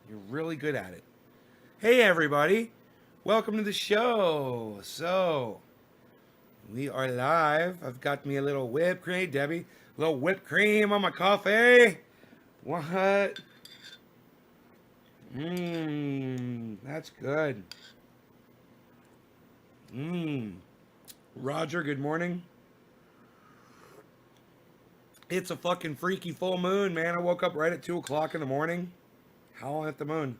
You're really good at it. Hey, everybody. Welcome to the show. So, we are live. I've got me a little whipped cream, Debbie. A little whipped cream on my coffee. What? That's good. Roger, good morning. It's a fucking freaky full moon, man. I woke up right at 2 o'clock in the morning. Howling at the moon.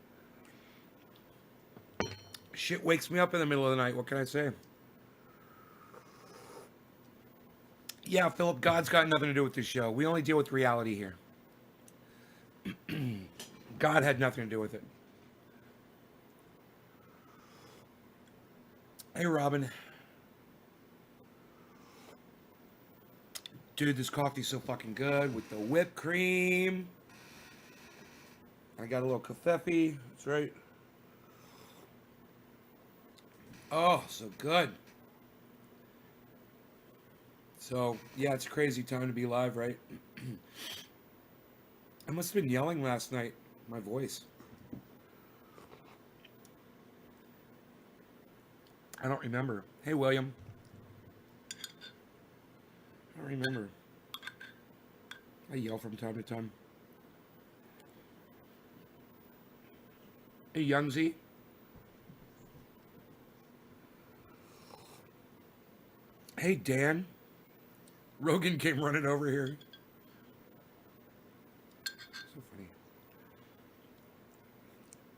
Shit wakes me up in the middle of the night. What can I say? Yeah, Philip, God's got nothing to do with this show. We only deal with reality here. God had nothing to do with it. Hey, Robin. Dude, this coffee's so fucking good with the whipped cream. I got a little kafefe. That's right. Oh, so good. So, yeah, it's a crazy time to be live, right? I must have been yelling last night. My voice. I don't remember. Hey, William. I don't remember. I yell from time to time. Hey, Youngsy. Hey, Dan. Rogan came running over here. So funny.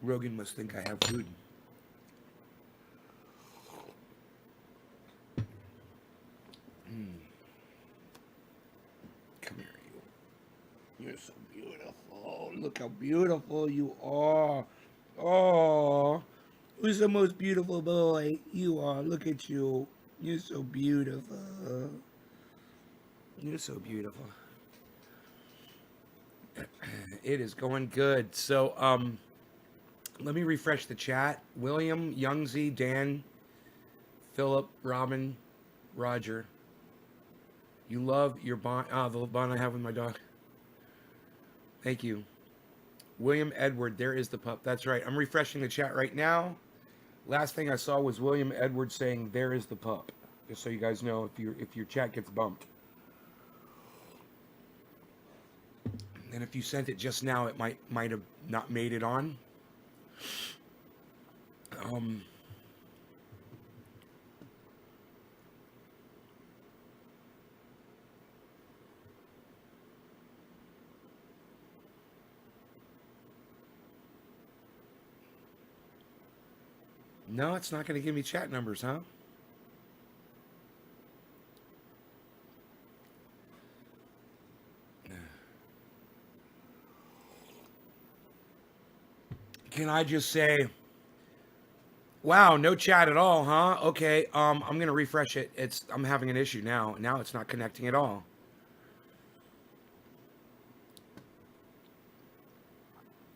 Rogan must think I have food. Come here, you. You're so beautiful. Look how beautiful you are. Oh, who's the most beautiful boy? You are. Look at you. You're so beautiful. You're so beautiful. It is going good. So, let me refresh the chat. William, Youngsy, Dan, Philip, Robin, Roger. You love your bond. The bond I have with my dog. Thank you. William Edward, there is the pup. That's right. I'm refreshing the chat right now. Last thing I saw was William Edward saying, "There is the pup." Just so you guys know, if your chat gets bumped, and if you sent it just now, it might have not made it on. No, it's not going to give me chat numbers, huh? Can I just say, wow, no chat at all, huh? Okay, I'm gonna refresh it. I'm having an issue now. Now it's not connecting at all.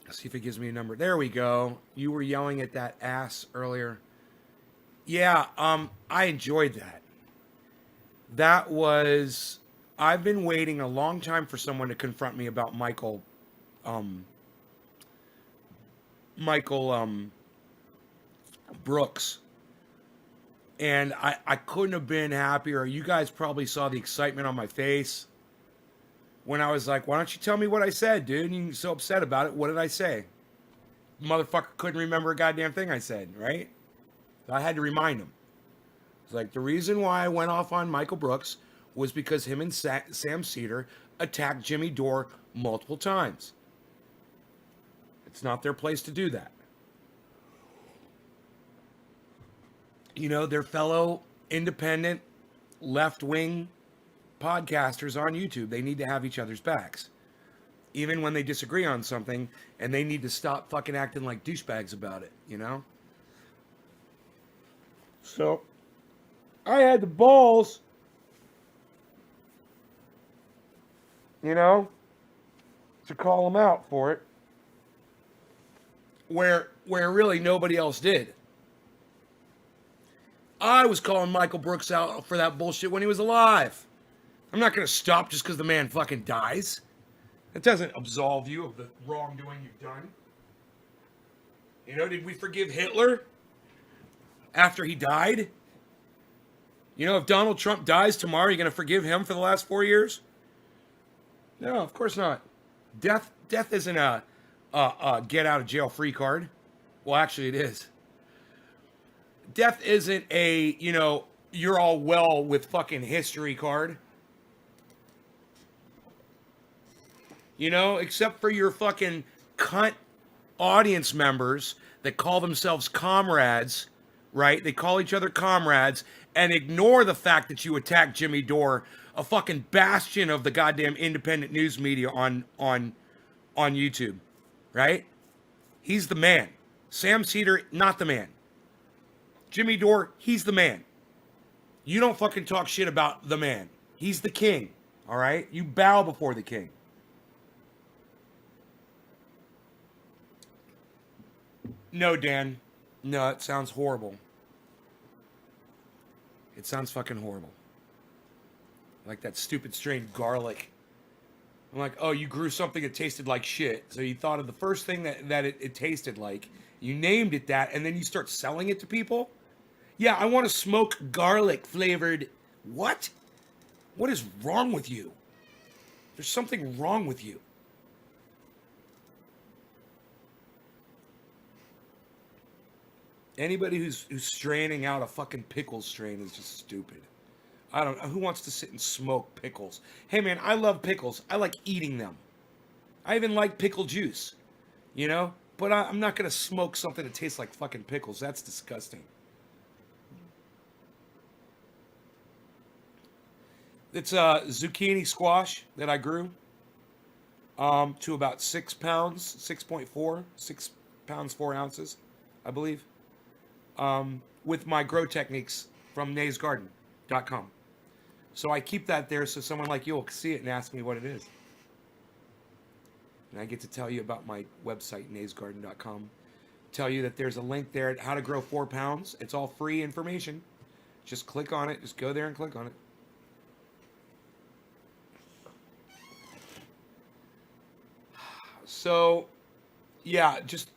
Let's see if it gives me a number. There we go. You were yelling at that ass earlier. Yeah, I enjoyed that. That was I've been waiting a long time for someone to confront me about um Michael Brooks. And I couldn't have been happier. You guys probably saw the excitement on my face when I was like, why don't you tell me what I said, dude? And you're so upset about it. What did I say? Motherfucker couldn't remember a goddamn thing I said, right? So I had to remind him. It's like the reason why I went off on Michael Brooks was because him and Sam Cedar attacked Jimmy Dore multiple times. It's not their place to do that. You know, they're fellow independent left wing podcasters on YouTube. They need to have each other's backs. Even when they disagree on something, and they need to stop fucking acting like douchebags about it, you know? So, I had the balls, you know, to call them out for it, where really nobody else did. I was calling Michael Brooks out for that bullshit when he was alive. I'm not going to stop just because the man fucking dies. It doesn't absolve you of the wrongdoing you've done. You know, did we forgive Hitler after he died? You know, if Donald Trump dies tomorrow, you're going to forgive him for the last 4 years? No, of course not. Death isn't a get out of jail free card. Well, actually, it is. Death isn't a, you know, you're all well with fucking history card. You know, except for your fucking cunt audience members that call themselves comrades, right? They call each other comrades and ignore the fact that you attacked Jimmy Dore, a fucking bastion of the goddamn independent news media on YouTube, right? He's the man. Sam Cedar, not the man. Jimmy Dore, he's the man. You don't fucking talk shit about the man. He's the king, all right? You bow before the king. No, Dan. No, it sounds horrible. It sounds fucking horrible. Like that stupid strain garlic. I'm like, oh, you grew something that tasted like shit. So you thought of the first thing that it tasted like. You named it that, and then you start selling it to people? Yeah, I want to smoke garlic flavored. What? What is wrong with you? There's something wrong with you. Anybody who's straining out a fucking pickle strain is just stupid. I don't know. Who wants to sit and smoke pickles? Hey, man, I love pickles. I like eating them. I even like pickle juice, you know? But I'm not going to smoke something that tastes like fucking pickles. That's disgusting. It's a zucchini squash that I grew to about 6 pounds, 6.4, 6 pounds, 4 ounces, I believe, with my grow techniques from naysgarden.com. So I keep that there so someone like you will see it and ask me what it is. And I get to tell you about my website, naysgarden.com. Tell you that there's a link there at how to grow 4 pounds. It's all free information. Just click on it. Just go there and click on it. So, yeah, just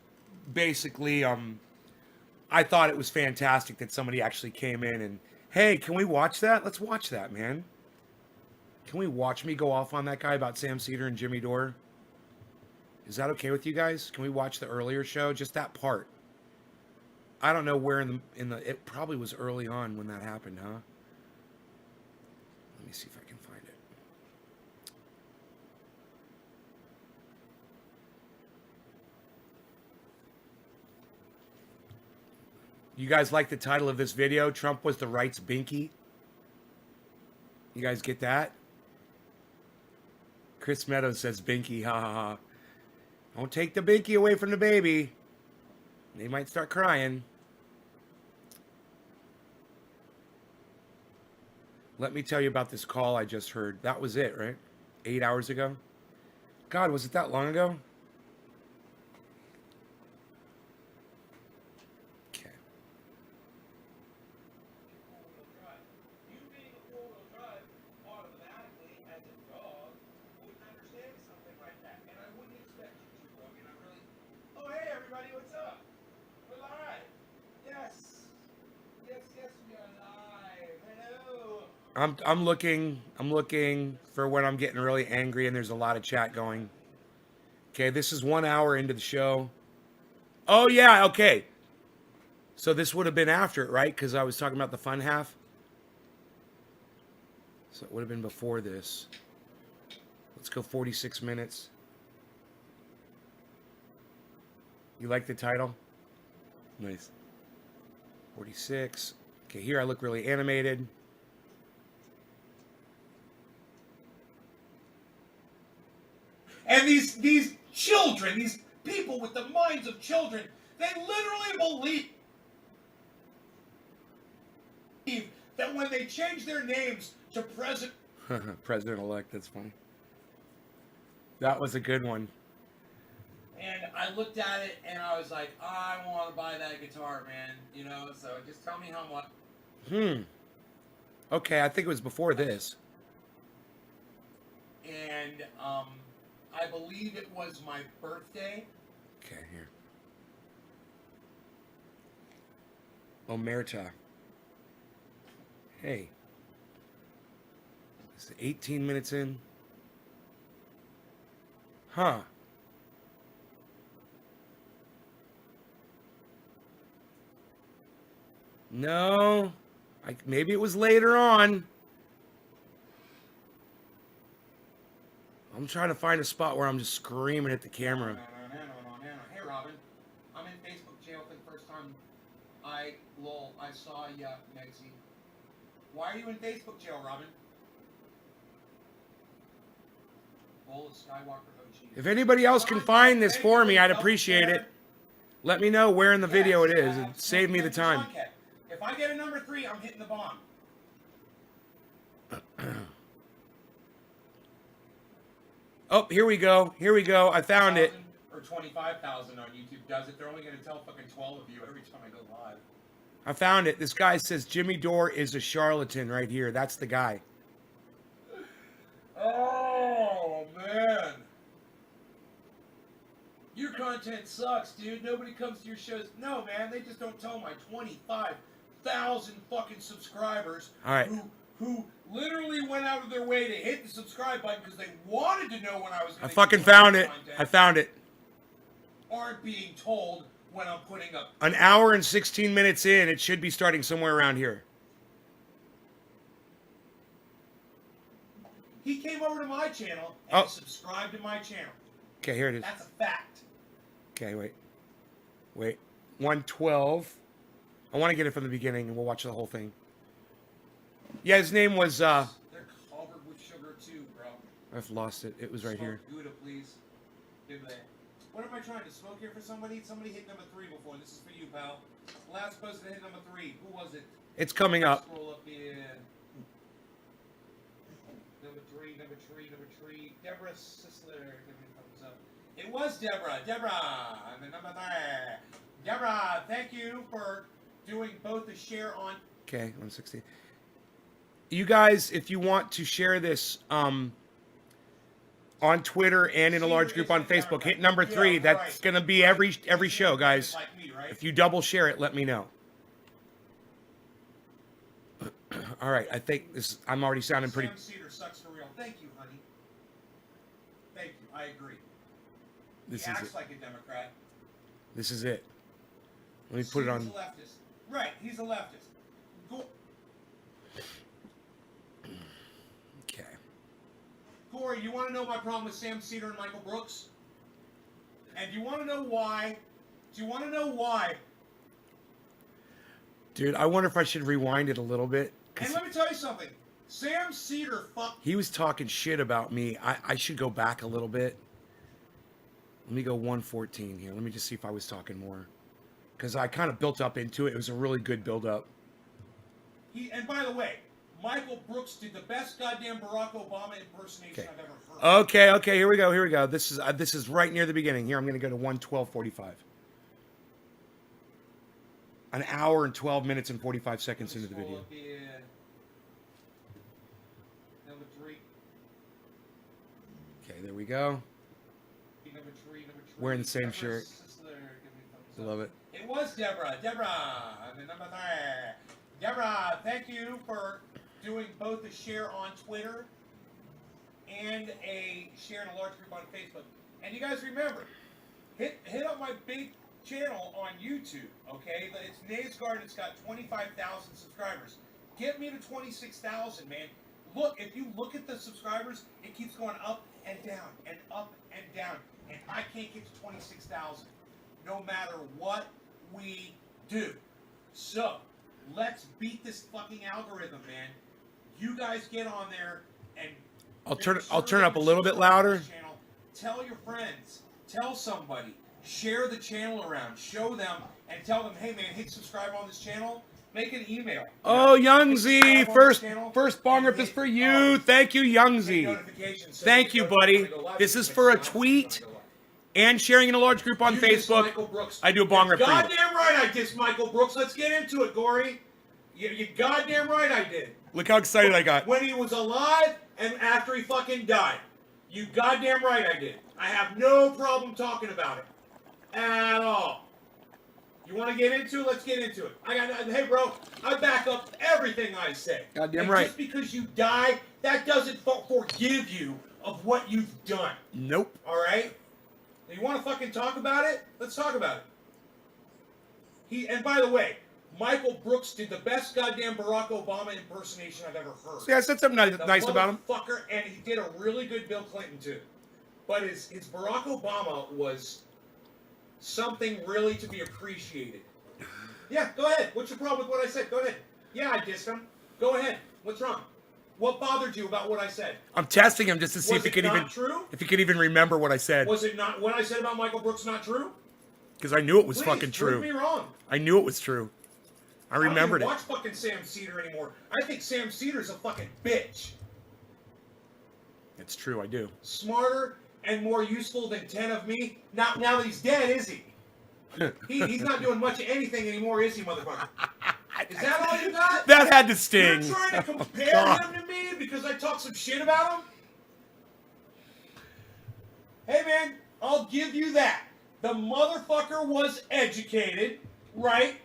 basically, I thought it was fantastic that somebody actually came in and, hey, can we watch that? Let's watch that, man. Can we watch me go off on that guy about Sam Cedar and Jimmy Dore? Is that okay with you guys? Can we watch the earlier show? Just that part. I don't know where in the it probably was early on when that happened, huh? Let me see if I can find it. You guys like the title of this video? Trump was the right's binky. You guys get that? Chris Meadows says binky, ha ha ha. Don't take the binky away from the baby. They might start crying. Let me tell you about this call I just heard. That was it, right? 8 hours ago? God, was it that long ago? Okay. I'm looking for when I'm getting really angry and there's a lot of chat going. Okay, this is 1 hour into the show. Oh yeah, okay. So this would have been after it, right? Because I was talking about the fun half. So it would have been before this. Let's go 46 minutes. You like the title? Nice. 46. Okay, here I look really animated. And these children, these people with the minds of children, they literally believe that when they change their names to President-elect, that's funny. That was a good one. And I looked at it and I was like, I want to buy that guitar, man. You know, so just tell me how much. Okay, I think it was before this. And I believe it was my birthday. Okay, here. Omerta. Hey. Is it 18 minutes in? Huh. No. Maybe it was later on. I'm trying to find a spot where I'm just screaming at the camera. Hey, Robin. I'm in Facebook jail for the first time. I saw ya, Megsy. Why are you in Facebook jail, Robin? Bowl of Skywalker OG. If anybody else can find this for me, I'd appreciate it. Let me know where in the video it is. It'd save me the time. If I get a number 3, I'm hitting the bomb. Oh, here we go. Here we go. I found it. Or 25,000 on YouTube does it. They're only going to tell fucking 12 of you every time I go live. I found it. This guy says Jimmy Dore is a charlatan right here. That's the guy. Oh, man. Your content sucks, dude. Nobody comes to your shows. No, man. They just don't tell my 25,000 fucking subscribers. All right. Who literally went out of their way to hit the subscribe button because they wanted to know when I was going to I fucking found it. I found it. Aren't being told when I'm putting up. An hour and 16 minutes in. It should be starting somewhere around here. He came over to my channel and subscribed to my channel. Okay, here it is. That's a fact. Okay, wait. Wait. 112. I want to get it from the beginning and we'll watch the whole thing. Yeah, his name was, They're covered with sugar too, bro. I've lost it. It was right here. Gouda, please. What am I trying to smoke here for somebody? Somebody hit number 3 before. This is for you, pal. Last person to hit number 3. Who was it? It's coming up. Scroll up here. Number 3, number 3, number 3. Deborah Sisler. Give me a thumbs up. It was Deborah. Deborah. And then number 3. Deborah, thank you for doing both the share on. Okay, 160. You guys, if you want to share this on Twitter and in a large group on Facebook, hit number 3. That's going to be every show, guys. If you double share it, let me know. All right, I think this. I'm already sounding pretty. Sam Cedar sucks for real. Thank you, honey. Thank you. I agree. This He is acts it. like a Democrat. This is it. Let me put it on. He's a leftist. Right, he's a leftist. Go. Okay. Corey, you want to know my problem with Sam Cedar and Michael Brooks? And do you want to know why? Do you want to know why? Dude, I wonder if I should rewind it a little bit. And let me tell you something. Sam Cedar He was talking shit about me. I should go back a little bit. Let me go 114 here. Let me just see if I was talking more. Because I kind of built up into it. It was a really good build-up. And by the way, Michael Brooks did the best goddamn Barack Obama impersonation I've ever heard. Okay, here we go. This is right near the beginning. Here, I'm going to go to 112:45. An hour and 12 minutes and 45 seconds into the video. Number 3. Okay, there we go. Number 3. Wearing the same shirt. I love it. It was Deborah. And then number 3. Deborah, thank you for doing both a share on Twitter and a share in a large group on Facebook. And you guys remember, hit up my big channel on YouTube, okay? It's Naysguard. It's got 25,000 subscribers. Get me to 26,000, man. Look, if you look at the subscribers, it keeps going up and down and up and down. And I can't get to 26,000 no matter what we do. So, let's beat this fucking algorithm, man. You guys get on there and I'll turn it up a little bit louder. Tell your friends. Tell somebody. Share the channel around. Show them and tell them, hey man, hit subscribe on this channel. Make an email. Oh, Youngzy, first bong rip is for you. Thank you, Youngzy. Thank you, buddy. This is for a tweet and sharing in a large group on Facebook. I do a bong rip for you. Goddamn right I dissed Michael Brooks. Let's get into it, Gory. You goddamn right I did. Look how excited I got. When he was alive and after he fucking died. You goddamn right I did. I have no problem talking about it. At all. You want want to get into it? Let's get into it. Hey, bro, I back up everything I say. Goddamn and right. Just because you die, that doesn't forgive you of what you've done. Nope. All right? You want to fucking talk about it? Let's talk about it. And by the way, Michael Brooks did the best goddamn Barack Obama impersonation I've ever heard. See, I said something nice about him. Fucker, and he did a really good Bill Clinton too. But his Barack Obama was something really to be appreciated. Yeah, go ahead. What's your problem with what I said? Go ahead. Yeah, I dissed him. Go ahead. What's wrong? What bothered you about what I said? I'm testing him just to see if he could even remember what I said. Was it not what I said about Michael Brooks not true? Because I knew it was Please, fucking true. Prove me wrong. I knew it was true. I remembered I don't even watch fucking Sam Cedar anymore. I think Sam Cedar's a fucking bitch. It's true, I do. Smarter and more useful than 10 of me. Now that he's dead, is he? He's not doing much of anything anymore, is he, motherfucker? Is that all you got? That had to sting. You're trying to compare him to me because I talk some shit about him? Hey, man, I'll give you that. The motherfucker was educated, right?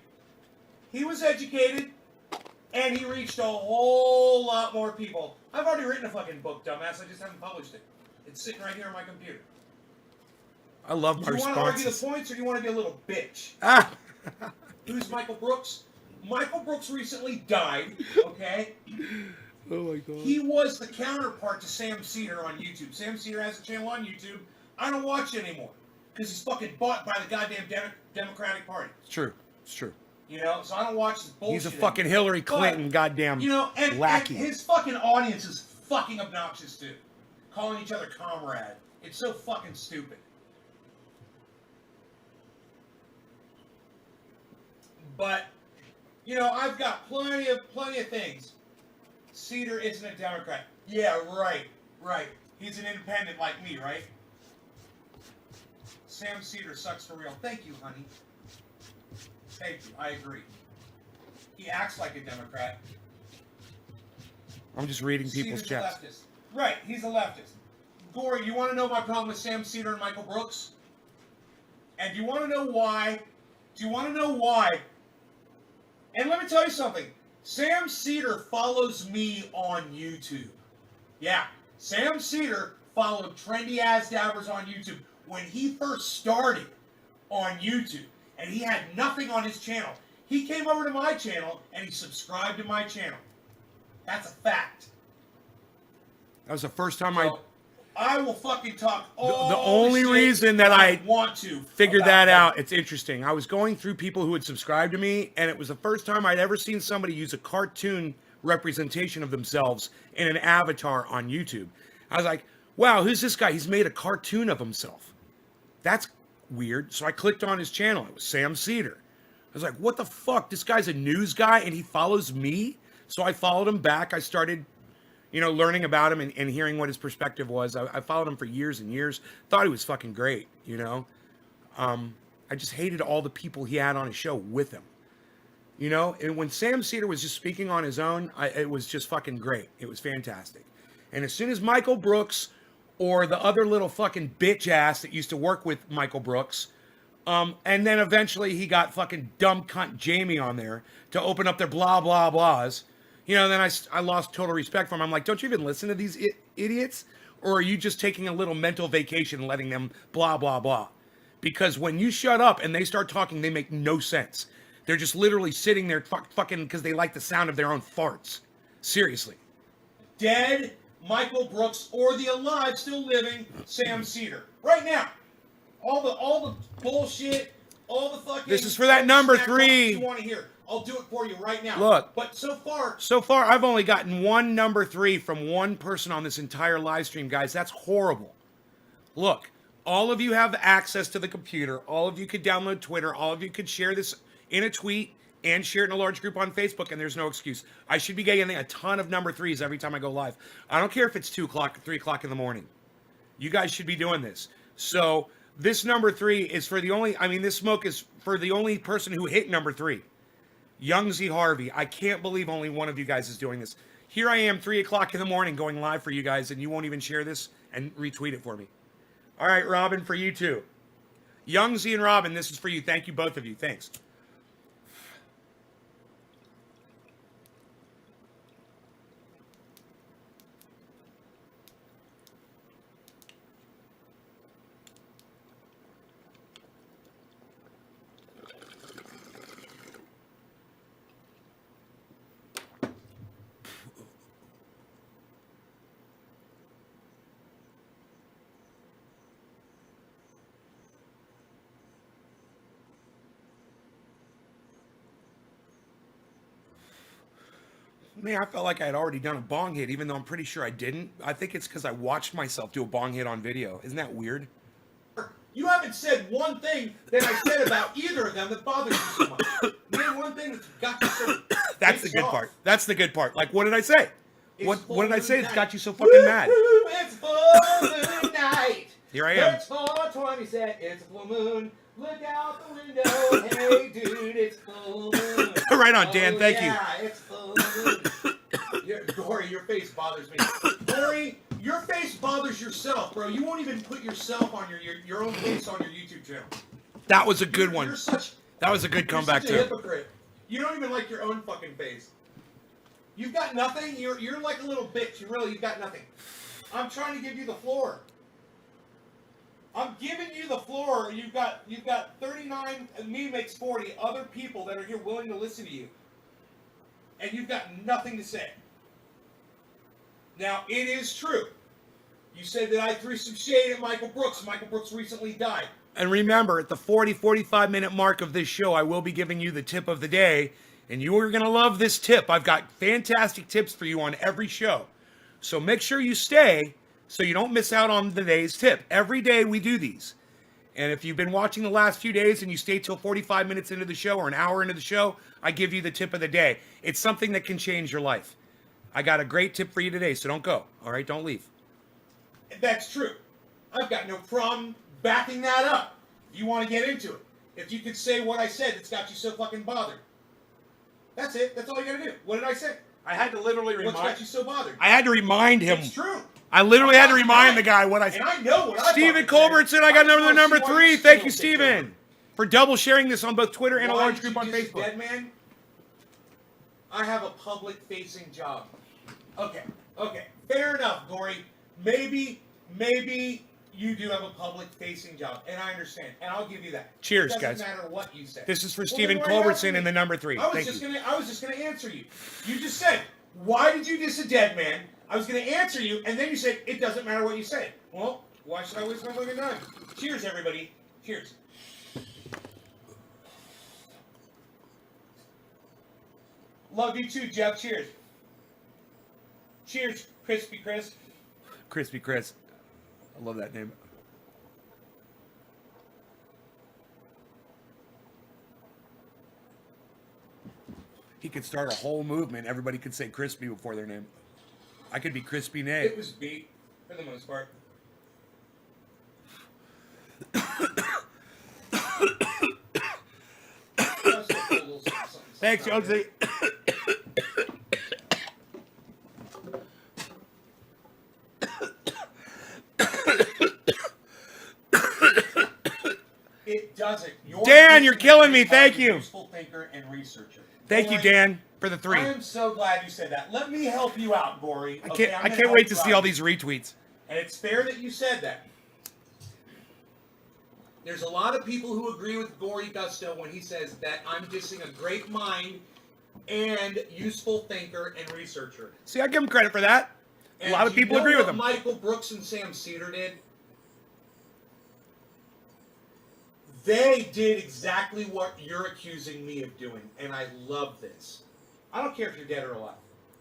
He was educated, and he reached a whole lot more people. I've already written a fucking book, dumbass. I just haven't published it. It's sitting right here on my computer. I love my responses. Do you want to argue the points, or do you want to be a little bitch? Who's Michael Brooks? Michael Brooks recently died, okay? Oh my god. He was the counterpart to Sam Cedar on YouTube. Sam Cedar has a channel on YouTube. I don't watch it anymore because he's fucking bought by the goddamn Democratic Party. It's true. It's true. You know, so I don't watch this bullshit. He's a fucking Hillary Clinton, goddamn and lackey. And his fucking audience is fucking obnoxious too, calling each other comrade. It's so fucking stupid. But I've got plenty of things. Cedar isn't a Democrat. Yeah, right. He's an independent like me, right? Sam Cedar sucks for real. Thank you, honey. Thank you. I agree. He acts like a Democrat. I'm just reading people's Cedar's chats. a leftist. Right, he's a leftist. Gory, you want to know my problem with Sam Cedar and Michael Brooks? And do you want to know why? And let me tell you something. Sam Cedar follows me on YouTube. Yeah, Sam Cedar followed Trendy As Dabbers on YouTube when he first started on YouTube. And he had nothing on his channel. He came over to my channel and he subscribed to my channel. That's a fact. That was the first time I will fucking talk all the only reason that I want to figure that out. It's interesting. I was going through people who had subscribed to me, and it was the first time I'd ever seen somebody use a cartoon representation of themselves in an avatar on YouTube. I was like, wow, who's this guy? He's made a cartoon of himself. That's weird. So I clicked on his channel. It was Sam Cedar. I was like, what the fuck? This guy's a news guy and he follows me? So I followed him back. I started learning about him and hearing what his perspective was. I followed him for years and years. Thought he was fucking great, I just hated all the people he had on his show with him. And when Sam Cedar was just speaking on his own, it was just fucking great. It was fantastic. And as soon as Michael Brooks or the other little fucking bitch ass that used to work with Michael Brooks, and then eventually he got fucking dumb cunt Jamie on there to open up their blah, blah, blahs, then I lost total respect for him. I'm like, don't you even listen to these idiots? Or are you just taking a little mental vacation and letting them blah, blah, blah? Because when you shut up and they start talking, they make no sense. They're just literally sitting there fucking because they like the sound of their own farts. Seriously. Dead Michael Brooks or the alive, still living Sam Cedar. Right now. All the bullshit, all the fucking... This is for that number 3. You want to hear. I'll do it for you right now. Look. But so far, I've only gotten one number 3 from one person on this entire live stream, guys. That's horrible. Look, all of you have access to the computer. All of you could download Twitter. All of you could share this in a tweet and share it in a large group on Facebook, and there's no excuse. I should be getting a ton of number 3s every time I go live. I don't care if it's 2 o'clock, 3 o'clock in the morning. You guys should be doing this. So this number 3 is for the only, this smoke is for the only person who hit number 3. Young Z Harvey. I can't believe only one of you guys is doing this. Here I am, 3 o'clock in the morning, going live for you guys, and you won't even share this and retweet it for me. All right, Robin, for you too. Young Z and Robin, this is for you. Thank you, both of you. Thanks. Man, I felt like I had already done a bong hit, even though I'm pretty sure I didn't. I think it's because I watched myself do a bong hit on video. Isn't that weird? You haven't said one thing that I said about either of them that bothers you so much. Name one thing that's got you so. That's the good part. That's the good part. Like, what did I say? It's What did I say that's night. got you so fucking mad? Woo-hoo, it's full moon night. Here I am. It's 4:20 set. It's a full moon. Look out the window. Hey, dude, it's full moon. Right on, Dan. Thank you. Yeah, it's full moon. Gory, your face bothers me. Gory, your face bothers yourself, bro. You won't even put yourself on your own face on your YouTube channel. That was a good one. You're such. That was a good comeback You're such a too. hypocrite. You don't even like your own fucking face. You've got nothing. You're like a little bitch. You've got nothing. I'm trying to give you the floor. I'm giving you the floor. You've got 39. Me makes 40 other people that are here willing to listen to you, and you've got nothing to say. Now it is true. You said that I threw some shade at Michael Brooks. Michael Brooks recently died. And remember, at the 45 minute mark of this show, I will be giving you the tip of the day. And you are going to love this tip. I've got fantastic tips for you on every show. So make sure you stay so you don't miss out on the day's tip. Every day we do these. And if you've been watching the last few days and you stay till 45 minutes into the show or an hour into the show, I give you the tip of the day. It's something that can change your life. I got a great tip for you today, so don't go. All right, don't leave. That's true. I've got no problem backing that up. If you want to get into it. If you could say what I said that's got you so fucking bothered. That's it. That's all you gotta do. What did I say? I had to literally What's got you so bothered? I had to remind him. It's true. I literally had to remind the guy what I said. And I know what I Stephen fucking Colbert said I got number 3. Thank you, Stephen. Stephen, for double sharing this on both Twitter and a Why large did group you on diss Facebook. Dead man? I have a public-facing job. Okay. Fair enough, Gory. Maybe you do have a public-facing job, and I understand, and I'll give you that. Cheers, it guys. doesn't matter what you say. This is for Well, Stephen then why are you Culbertson asking and the me? number 3. I Thank you. was just gonna answer you. You just said, why did you diss a dead man? I was gonna answer you, and then you said, it doesn't matter what you say. Well, why should I waste my fucking time? Cheers, everybody. Cheers. Love you too, Jeff. Cheers. Cheers, Crispy Chris. Crispy Chris. I love that name. He could start a whole movement. Everybody could say Crispy before their name. I could be Crispy Nate. It was beat, for the most part. Thanks, Jonesy. It doesn't. Dan, you're killing me. Thank you. Useful thinker and researcher. Thank you, Dan, for the 3. I am so glad you said that. Let me help you out, Gory. I can't wait to see all these retweets. And it's fair that you said that. There's a lot of people who agree with Gory Gusto when he says that I'm dissing a great mind and useful thinker and researcher. See, I give him credit for that. And a lot of do you people know agree with what him. Michael Brooks and Sam Cedar did? They did exactly what you're accusing me of doing, and I love this. I don't care if you're dead or alive.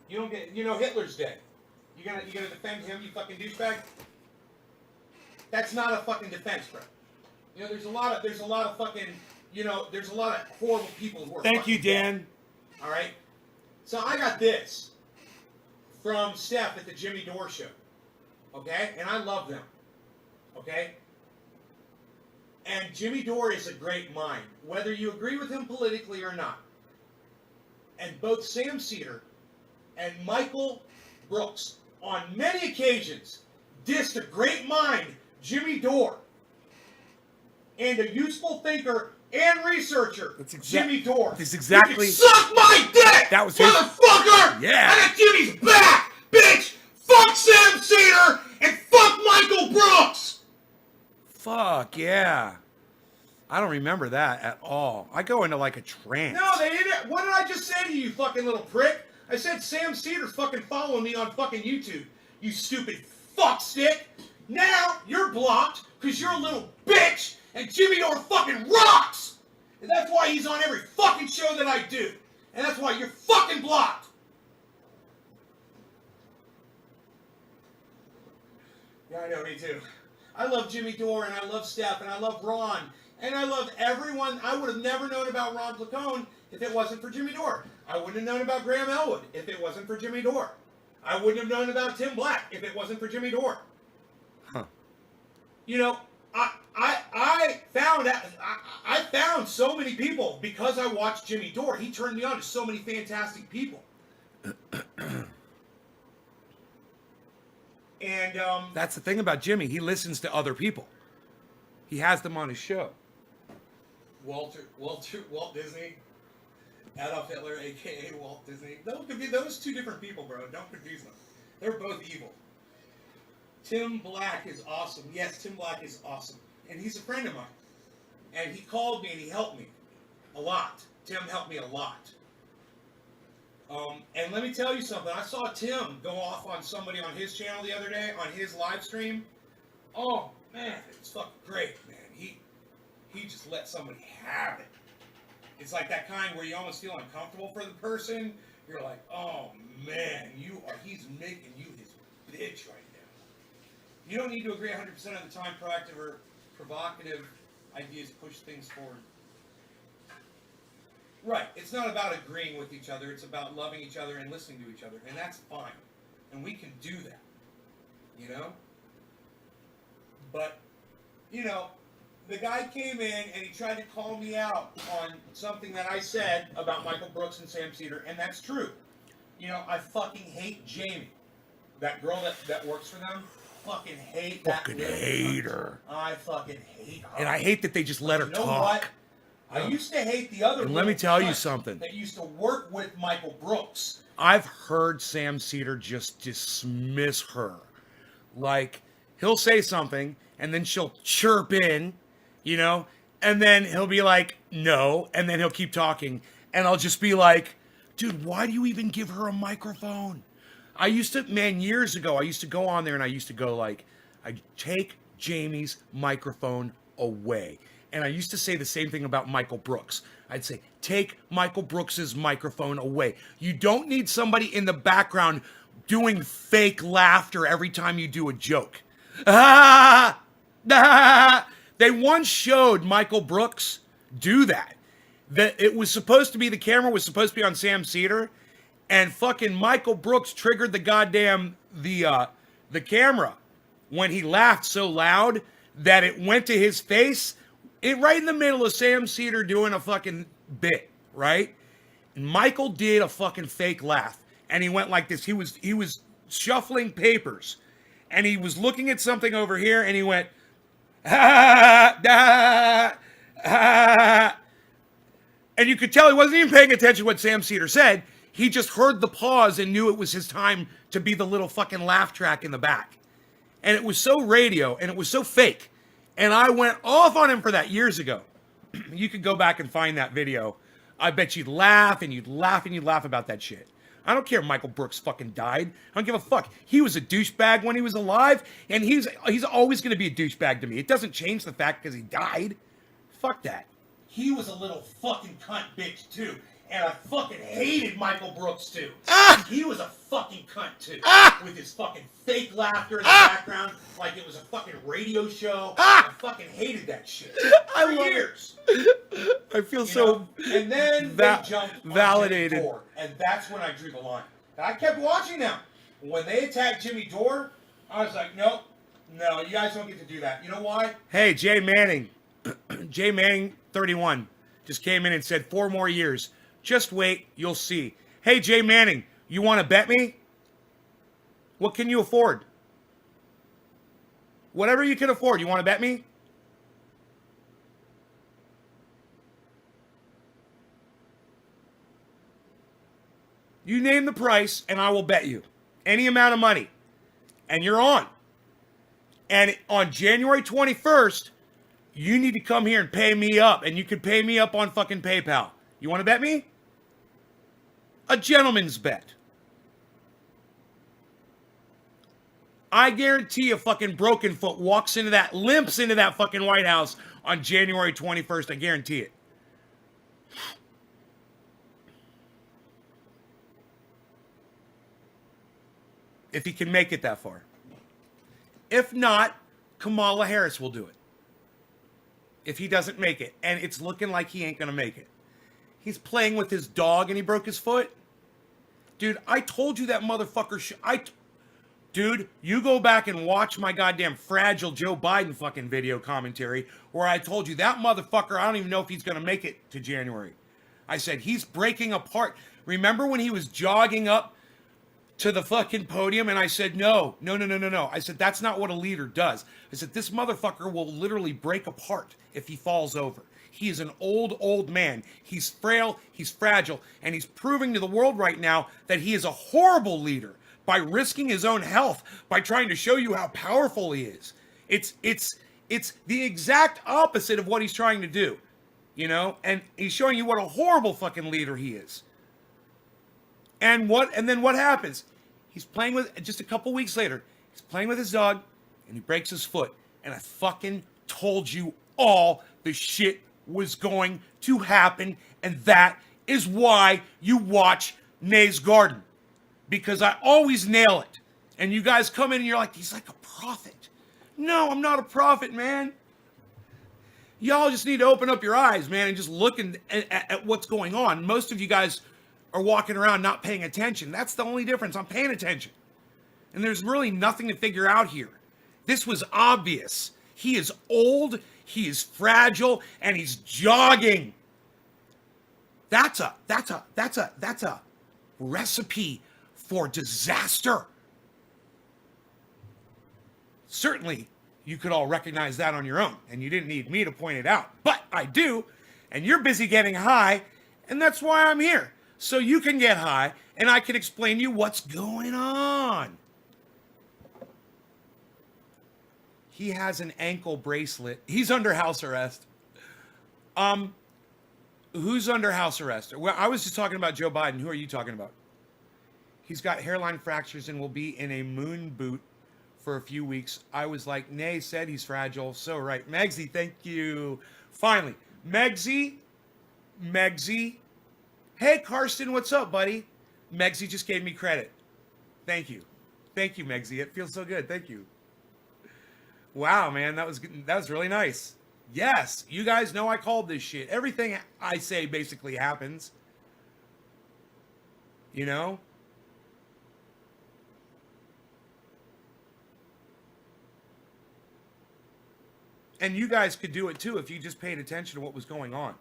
You don't get, Hitler's dead. You gonna defend him, you fucking douchebag? That's not a fucking defense, bro. There's a lot of fucking, there's a lot of horrible people who are. Thank you, Dan. Dead. All right. So I got this from Steph at the Jimmy Dore show. Okay, and I love them. Okay. And Jimmy Dore is a great mind, whether you agree with him politically or not. And both Sam Cedar and Michael Brooks, on many occasions, dissed a great mind, Jimmy Dore, and a useful thinker and researcher, Jimmy Dore. That's exactly. You can suck my dick, that was his motherfucker! Yeah. I got Jimmy's back, bitch! Fuck Sam Cedar and fuck Michael Brooks! Fuck yeah. I don't remember that at all. I go into like a trance. No, they didn't. What did I just say to you, fucking little prick? I said Sam Cedar's fucking following me on fucking YouTube. You stupid fuckstick. Now you're blocked because you're a little bitch and Jimmy Dore fucking rocks. And that's why he's on every fucking show that I do. And that's why you're fucking blocked. Yeah, I know, me too. I love Jimmy Dore, and I love Steph, and I love Ron, and I love everyone. I would have never known about Ron Placone if it wasn't for Jimmy Dore. I wouldn't have known about Graham Elwood if it wasn't for Jimmy Dore. I wouldn't have known about Tim Black if it wasn't for Jimmy Dore. Huh. You know, I found so many people because I watched Jimmy Dore. He turned me on to so many fantastic people. And That's the thing about Jimmy. He listens to other people. He has them on his show. Walt Disney, Adolf Hitler, aka Walt Disney. Those could be those two different people, bro. Don't confuse them. They're both evil. Tim Black is awesome. Yes, Tim Black is awesome, and he's a friend of mine. And he called me and he helped me a lot. Tim helped me a lot. And let me tell you something. I saw Tim go off on somebody on his channel the other day on his live stream. Oh man, it's fucking great, man. He just let somebody have it. It's like that kind where you almost feel uncomfortable for the person. You're like, oh man, he's making you his bitch right now. You don't need to agree 100% of the time. Proactive or provocative ideas push things forward. Right. It's not about agreeing with each other. It's about loving each other and listening to each other. And that's fine. And we can do that. You know? But, you know, the guy came in and he tried to call me out on something that I said about Michael Brooks and Sam Cedar. And that's true. You know, I fucking hate Jamie. That girl that works for them. Fucking hate that. Fucking hate her. I fucking hate her. And I hate that they just let her You know talk. what? I used to hate the other. And let me tell you something. That used to work with Michael Brooks. I've heard Sam Cedar just dismiss her. Like, he'll say something, and then she'll chirp in, you know, and then he'll be like, no, and then he'll keep talking, and I'll just be like, dude, why do you even give her a microphone? I used to, man, years ago, I used to go on there, and I used to go like, I take Jamie's microphone away. And I used to say the same thing about Michael Brooks. I'd say, take Michael Brooks's microphone away. You don't need somebody in the background doing fake laughter every time you do a joke. Ah! Ah! They once showed Michael Brooks do that. That it was supposed to be, the camera was supposed to be on Sam Cedar, and fucking Michael Brooks triggered the goddamn, the camera when he laughed so loud that it went to his face. Right in the middle of Sam Cedar doing a fucking bit, right? And Michael did a fucking fake laugh, and he went like this. He was shuffling papers, and he was looking at something over here, and he went, ah, ah, ah. And you could tell he wasn't even paying attention to what Sam Cedar said. He just heard the pause and knew it was his time to be the little fucking laugh track in the back. And it was so radio, and it was so fake. And I went off on him for that years ago. You could go back and find that video. I bet you'd laugh and you'd laugh and you'd laugh about that shit. I don't care if Michael Brooks fucking died. I don't give a fuck. He was a douchebag when he was alive, and he's always going to be a douchebag to me. It doesn't change the fact because he died. Fuck that. He was a little fucking cunt bitch too. And I fucking hated Michael Brooks too. Ah! He was a fucking cunt too. Ah! With his fucking fake laughter in the background, like it was a fucking radio show. Ah! I fucking hated that shit for years. I feel so and then they jumped validated. On Jimmy Dore, and that's when I drew the line. And I kept watching them. When they attacked Jimmy Dore, I was like, nope, no, you guys don't get to do that. You know why? Hey, Jay Manning. Jay Manning, 31, just came in and said 4 more years. Just wait, you'll see. Hey, Jay Manning, you want to bet me? What can you afford? Whatever you can afford, you want to bet me? You name the price, and I will bet you. Any amount of money. And you're on. And on January 21st, you need to come here and pay me up. And you can pay me up on fucking PayPal. You want to bet me? A gentleman's bet. I guarantee a fucking broken foot limps into that fucking White House on January 21st. I guarantee it. If he can make it that far. If not, Kamala Harris will do it. If he doesn't make it. And it's looking like he ain't going to make it. He's playing with his dog and he broke his foot. Dude, I told you that motherfucker Dude, you go back and watch my goddamn fragile Joe Biden fucking video commentary where I told you that motherfucker, I don't even know if he's going to make it to January. I said, he's breaking apart. Remember when he was jogging up to the fucking podium and I said, no. I said, that's not what a leader does. I said, this motherfucker will literally break apart if he falls over. He is an old man. He's frail, he's fragile, and he's proving to the world right now that he is a horrible leader by risking his own health, by trying to show you how powerful he is. It's the exact opposite of what he's trying to do, you know? And he's showing you what a horrible fucking leader he is. And then what happens? He's playing with, just a couple weeks later, he's playing with his dog, and he breaks his foot. And I fucking told you all the shit was going to happen, and that is why you watch Nay's Garden. Because I always nail it. And you guys come in and you're like, he's like a prophet. No, I'm not a prophet, man. Y'all just need to open up your eyes, man, and just look at what's going on. Most of you guys are walking around not paying attention. That's the only difference. I'm paying attention. And there's really nothing to figure out here. This was obvious. He is old, he is fragile, and he's jogging. That's a recipe for disaster. Certainly, you could all recognize that on your own, and you didn't need me to point it out. But I do, and you're busy getting high, and that's why I'm here. So you can get high, and I can explain to you what's going on. He has an ankle bracelet. He's under house arrest. Who's under house arrest? Well, I was just talking about Joe Biden. Who are you talking about? He's got hairline fractures and will be in a moon boot for a few weeks. I was like, Nay said he's fragile. So right. Megsy, thank you. Finally. Megsy. Hey, Karsten, what's up, buddy? Megsy just gave me credit. Thank you. Thank you, Megsy. It feels so good. Thank you. Wow, man, that was really nice. Yes, you guys know I called this shit. Everything I say basically happens. You know? And you guys could do it too if you just paid attention to what was going on.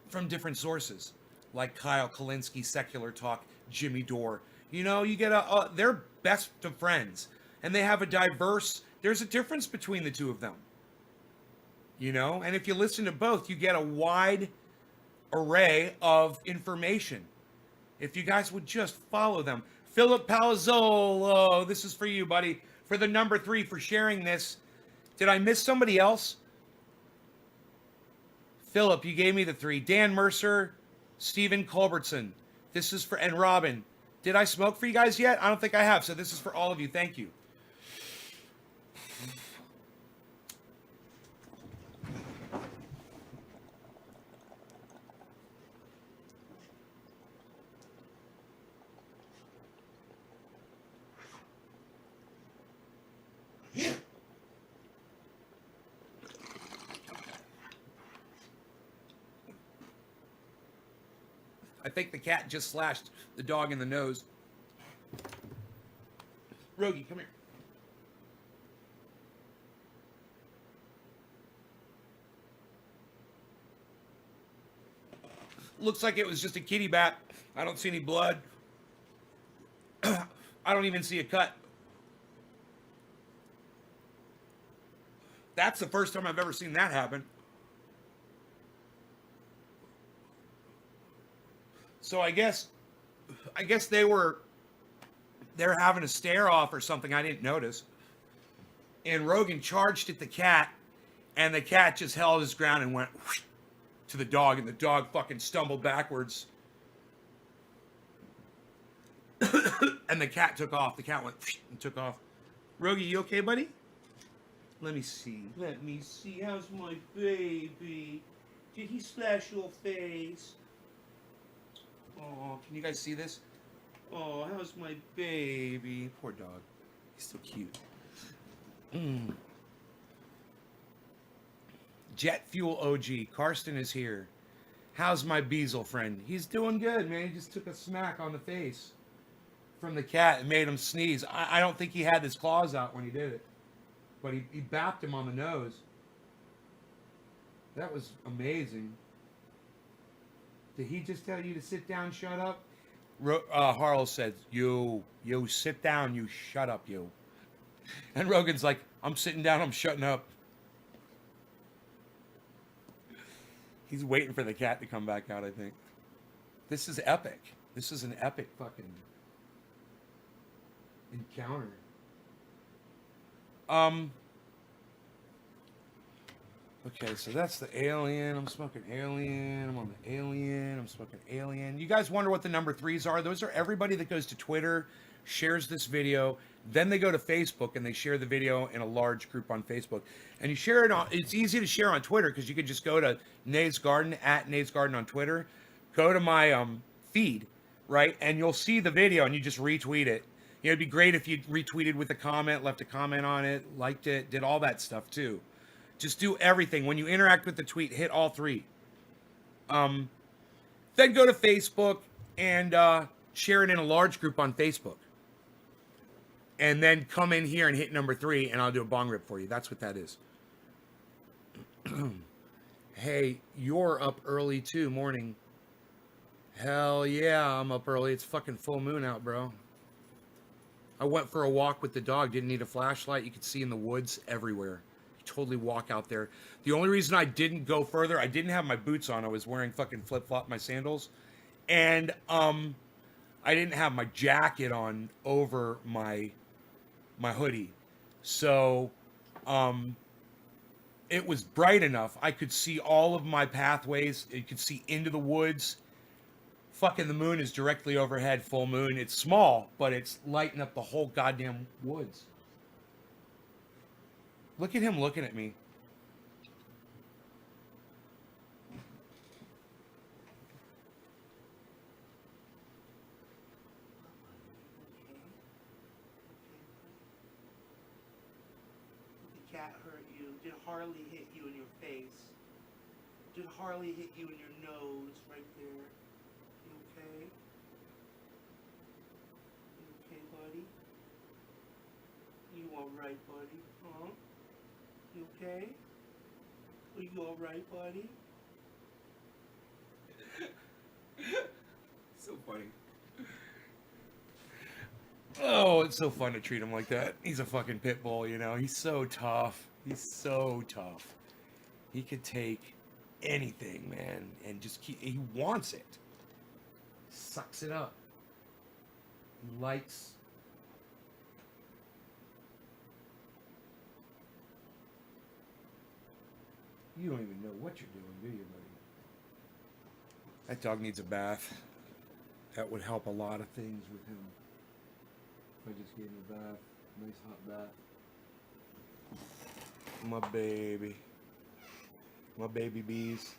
From different sources. Like Kyle Kalinske, Secular Talk, Jimmy Dore. You know, you get they're best of friends. And they have there's a difference between the two of them. You know? And if you listen to both, you get a wide array of information. If you guys would just follow them. Philip Palazzolo, this is for you, buddy. For the number 3 for sharing this. Did I miss somebody else? Philip, you gave me the 3. Dan Mercer, Stephen Culbertson. This is for, and Robin. Did I smoke for you guys yet? I don't think I have. So this is for all of you. Thank you. I think the cat just slashed the dog in the nose. Rogie, come here. Looks like it was just a kitty bat. I don't see any blood. I don't even see a cut. That's the first time I've ever seen that happen. So I guess they're having a stare off or something I didn't notice. And Rogan charged at the cat, and the cat just held his ground and went whoosh to the dog, and the dog fucking stumbled backwards. And the cat took off. The cat went whoosh and took off. Rogie, you okay, buddy? Let me see. How's my baby? Did he slash your face? Oh, can you guys see this? Oh, how's my baby? Poor dog. He's so cute. Jet Fuel OG. Karsten is here. How's my Beazle friend? He's doing good, man. He just took a smack on the face from the cat and made him sneeze. I don't think he had his claws out when he did it, but he bapped him on the nose. That was amazing. Did he just tell you to sit down, shut up? Harl said, you sit down, you shut up, you. And Rogan's like, I'm sitting down, I'm shutting up. He's waiting for the cat to come back out, I think. This is epic. This is an epic fucking encounter. Okay, so that's the alien. I'm smoking alien. I'm on the alien. I'm smoking alien. You guys wonder what the number 3s are? Those are everybody that goes to Twitter, shares this video, then they go to Facebook and they share the video in a large group on Facebook. And you share it on, it's easy to share on Twitter because you can just go to Nate's Garden, at Nate's Garden on Twitter, go to my feed, right? And you'll see the video and you just retweet it. You know, it'd be great if you retweeted with a comment, left a comment on it, liked it, did all that stuff too. Just do everything. When you interact with the tweet, hit all 3. Then go to Facebook and share it in a large group on Facebook. And then come in here and hit number 3, and I'll do a bong rip for you. That's what that is. Hey, you're up early too, morning. Hell yeah, I'm up early. It's fucking full moon out, bro. I went for a walk with the dog. Didn't need a flashlight. You could see in the woods everywhere. Totally walk out there. The only reason I didn't go further, I didn't have my boots on. I was wearing fucking flip-flop, my sandals. And I didn't have my jacket on over my hoodie. So it was bright enough. I could see all of my pathways. You could see into the woods. Fucking the moon is directly overhead, full moon. It's small, but it's lighting up the whole goddamn woods. Look at him looking at me. The cat hurt you. Did Harley hit you in your face? Did Harley hit you in your nose right there? You okay? You okay, buddy? You alright, buddy? Huh? You okay? Are you alright, buddy? So funny. Oh, it's so fun to treat him like that. He's a fucking pit bull, you know. He's so tough. He's so tough. He could take anything, man, and just keep. He wants it. Sucks it up. He likes. You don't even know what you're doing, do you, buddy? That dog needs a bath. That would help a lot of things with him. If I just gave him a bath, nice hot bath. My baby. My baby bees.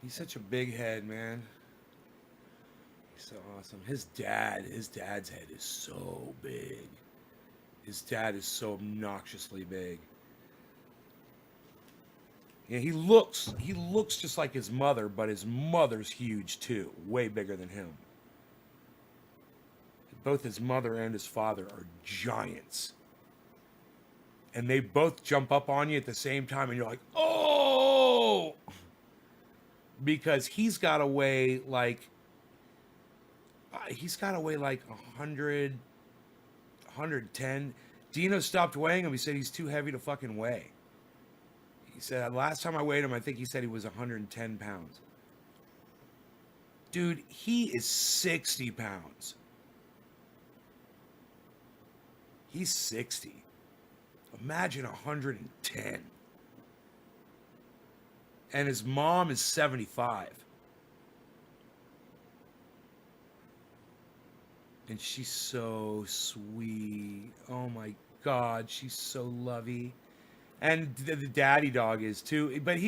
He's such a big head, man. He's so awesome. His dad's head is so big. His dad is so obnoxiously big. Yeah, he looks just like his mother, but his mother's huge too, way bigger than him. Both his mother and his father are giants. And they both jump up on you at the same time and you're like, "Oh!" Because he's got to weigh like 100 110. Dino stopped weighing him. He said he's too heavy to fucking weigh. He said, last time I weighed him, I think he said he was 110 pounds. Dude, he is 60 pounds. He's 60. Imagine 110. And his mom is 75. And she's so sweet. Oh my God, she's so lovey. And the daddy dog is too. But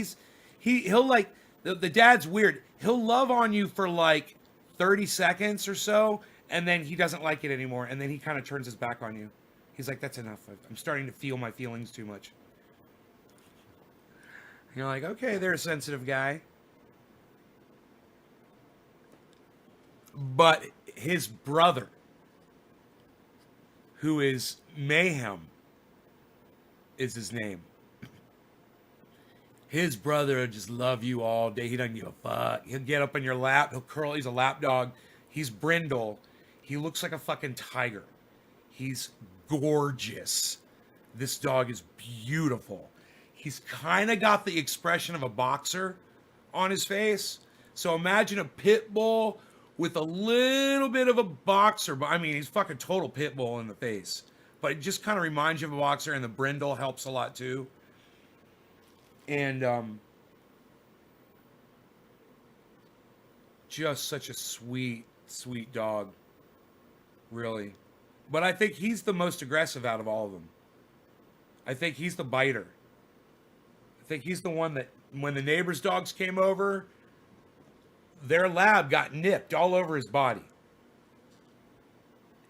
he'll like, The dad's weird. He'll love on you for like 30 seconds or so, and then he doesn't like it anymore, and then he kind of turns his back on you. He's like, that's enough. I'm starting to feel my feelings too much. You're like, okay, they're a sensitive guy. But his brother, who is Mayhem, is his name. His brother will just love you all day. He doesn't give a fuck. He'll get up in your lap. He'll curl. He's a lap dog. He's brindle. He looks like a fucking tiger. He's gorgeous. This dog is beautiful. He's kind of got the expression of a boxer on his face. So imagine a pit bull with a little bit of a boxer. But I mean, he's fucking total pit bull in the face. But it just kind of reminds you of a boxer, and the brindle helps a lot too. And just such a sweet, sweet dog. Really. But I think he's the most aggressive out of all of them. I think he's the biter. I think he's the one that, when the neighbor's dogs came over, their lab got nipped all over his body.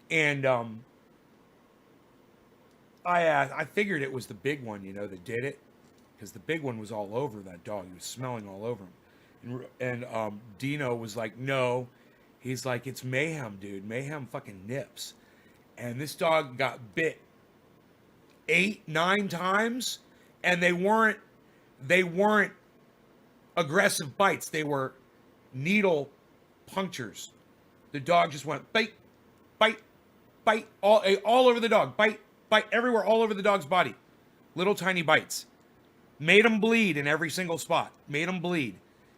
And I figured it was the big one, you know, that did it. Because the big one was all over that dog. He was smelling all over him. And Dino was like, no. He's like, it's Mayhem, dude. Mayhem fucking nips. And this dog got bit 8, 9 times. And they weren't aggressive bites. They were needle punctures. The dog just went bite, bite, bite, all over the dog. Bite, bite, everywhere, all over the dog's body. Little tiny bites. Made him bleed in every single spot. Made him bleed.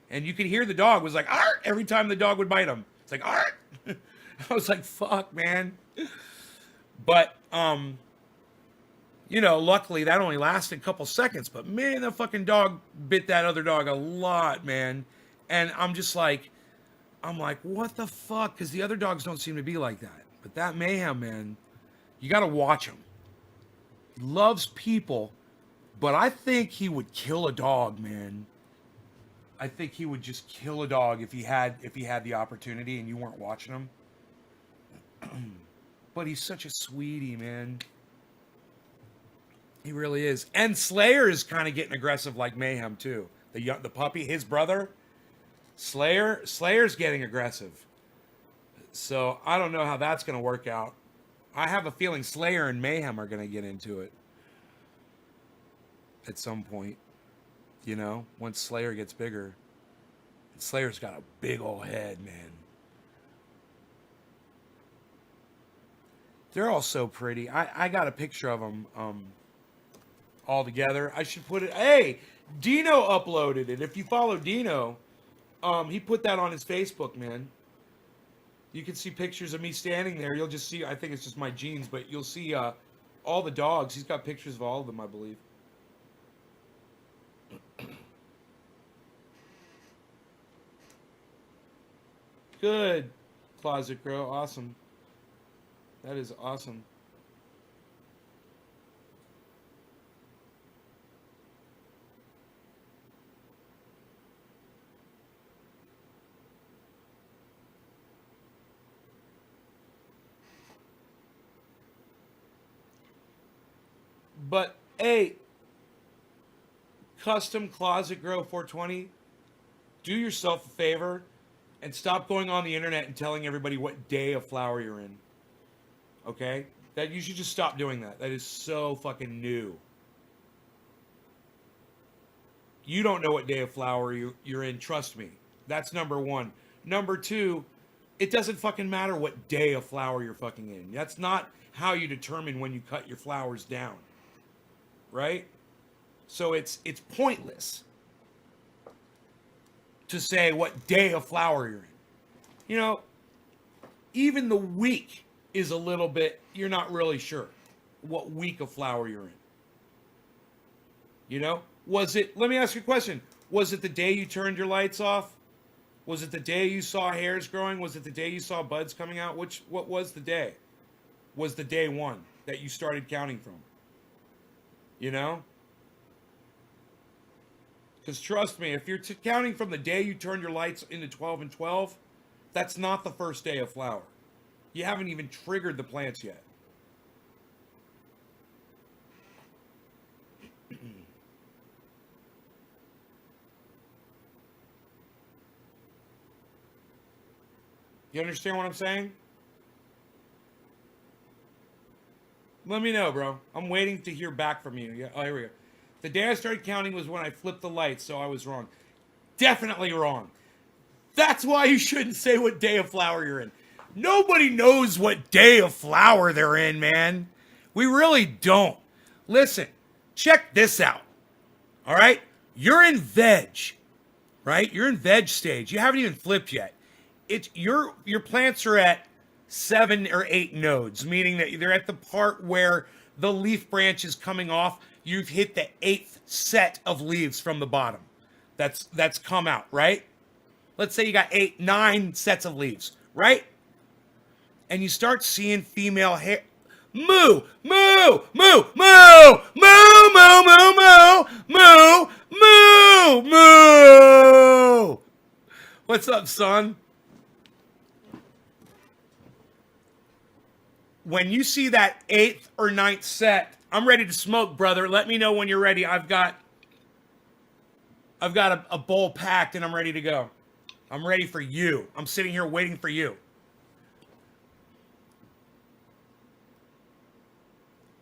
And you could hear the dog was like, "Arr!" Every time the dog would bite him. It's like, "Arr!" I was like, fuck, man. But, you know, luckily that only lasted a couple seconds. But man, that fucking dog bit that other dog a lot, man. And I'm like, what the fuck? Because the other dogs don't seem to be like that. But that Mayhem, man, you got to watch him. He loves people. But I think he would kill a dog, man. I think he would just kill a dog if he had the opportunity and you weren't watching him. But he's such a sweetie, man. He really is. And Slayer is kind of getting aggressive like Mayhem too. The puppy, his brother, Slayer's getting aggressive. So I don't know how that's going to work out. I have a feeling Slayer and Mayhem are going to get into it at some point, you know, once Slayer gets bigger. And Slayer's got a big old head, man. They're all so pretty. I got a picture of them all together. I should put it. Hey, Dino uploaded it. If you follow Dino, he put that on his Facebook, man. You can see pictures of me standing there. You'll just see, I think it's just my jeans, but you'll see all the dogs. He's got pictures of all of them, I believe. Good, Closet Grow. Awesome. That is awesome. But, hey, Custom Closet Grow 420, do yourself a favor and stop going on the internet and telling everybody what day of flower you're in. Okay? That you should just stop doing that. That is so fucking new. You don't know what day of flower you're in, trust me. That's number one. Number two, it doesn't fucking matter what day of flower you're fucking in. That's not how you determine when you cut your flowers down. Right? So it's pointless to say what day of flower you're in. You know, even the week is a little bit, you're not really sure what week of flower you're in. You know? Let me ask you a question. Was it the day you turned your lights off? Was it the day you saw hairs growing? Was it the day you saw buds coming out? What was the day? Was the day one that you started counting from? You know? Because trust me, if you're counting from the day you turned your lights into 12 and 12, that's not the first day of flower. You haven't even triggered the plants yet. You understand what I'm saying? Let me know, bro. I'm waiting to hear back from you. Yeah, oh, here we go. The day I started counting was when I flipped the lights, so I was wrong. Definitely wrong. That's why you shouldn't say what day of flower you're in. Nobody knows what day of flower they're in, man. We really don't. Listen, check this out. All right? You're in veg, right? You're in veg stage. You haven't even flipped yet. It's your plants are at 7 or 8 nodes, meaning that they're at the part where the leaf branch is coming off. You've hit the 8th set of leaves from the bottom. That's come out, right? Let's say you got 8, 9 sets of leaves, right? And you start seeing female hair. Moo, moo, moo, moo, moo, moo, moo, moo, moo, moo, moo. What's up, son? When you see that 8th or 9th set, I'm ready to smoke, brother. Let me know when you're ready. I've got a bowl packed and I'm ready to go. I'm ready for you. I'm sitting here waiting for you.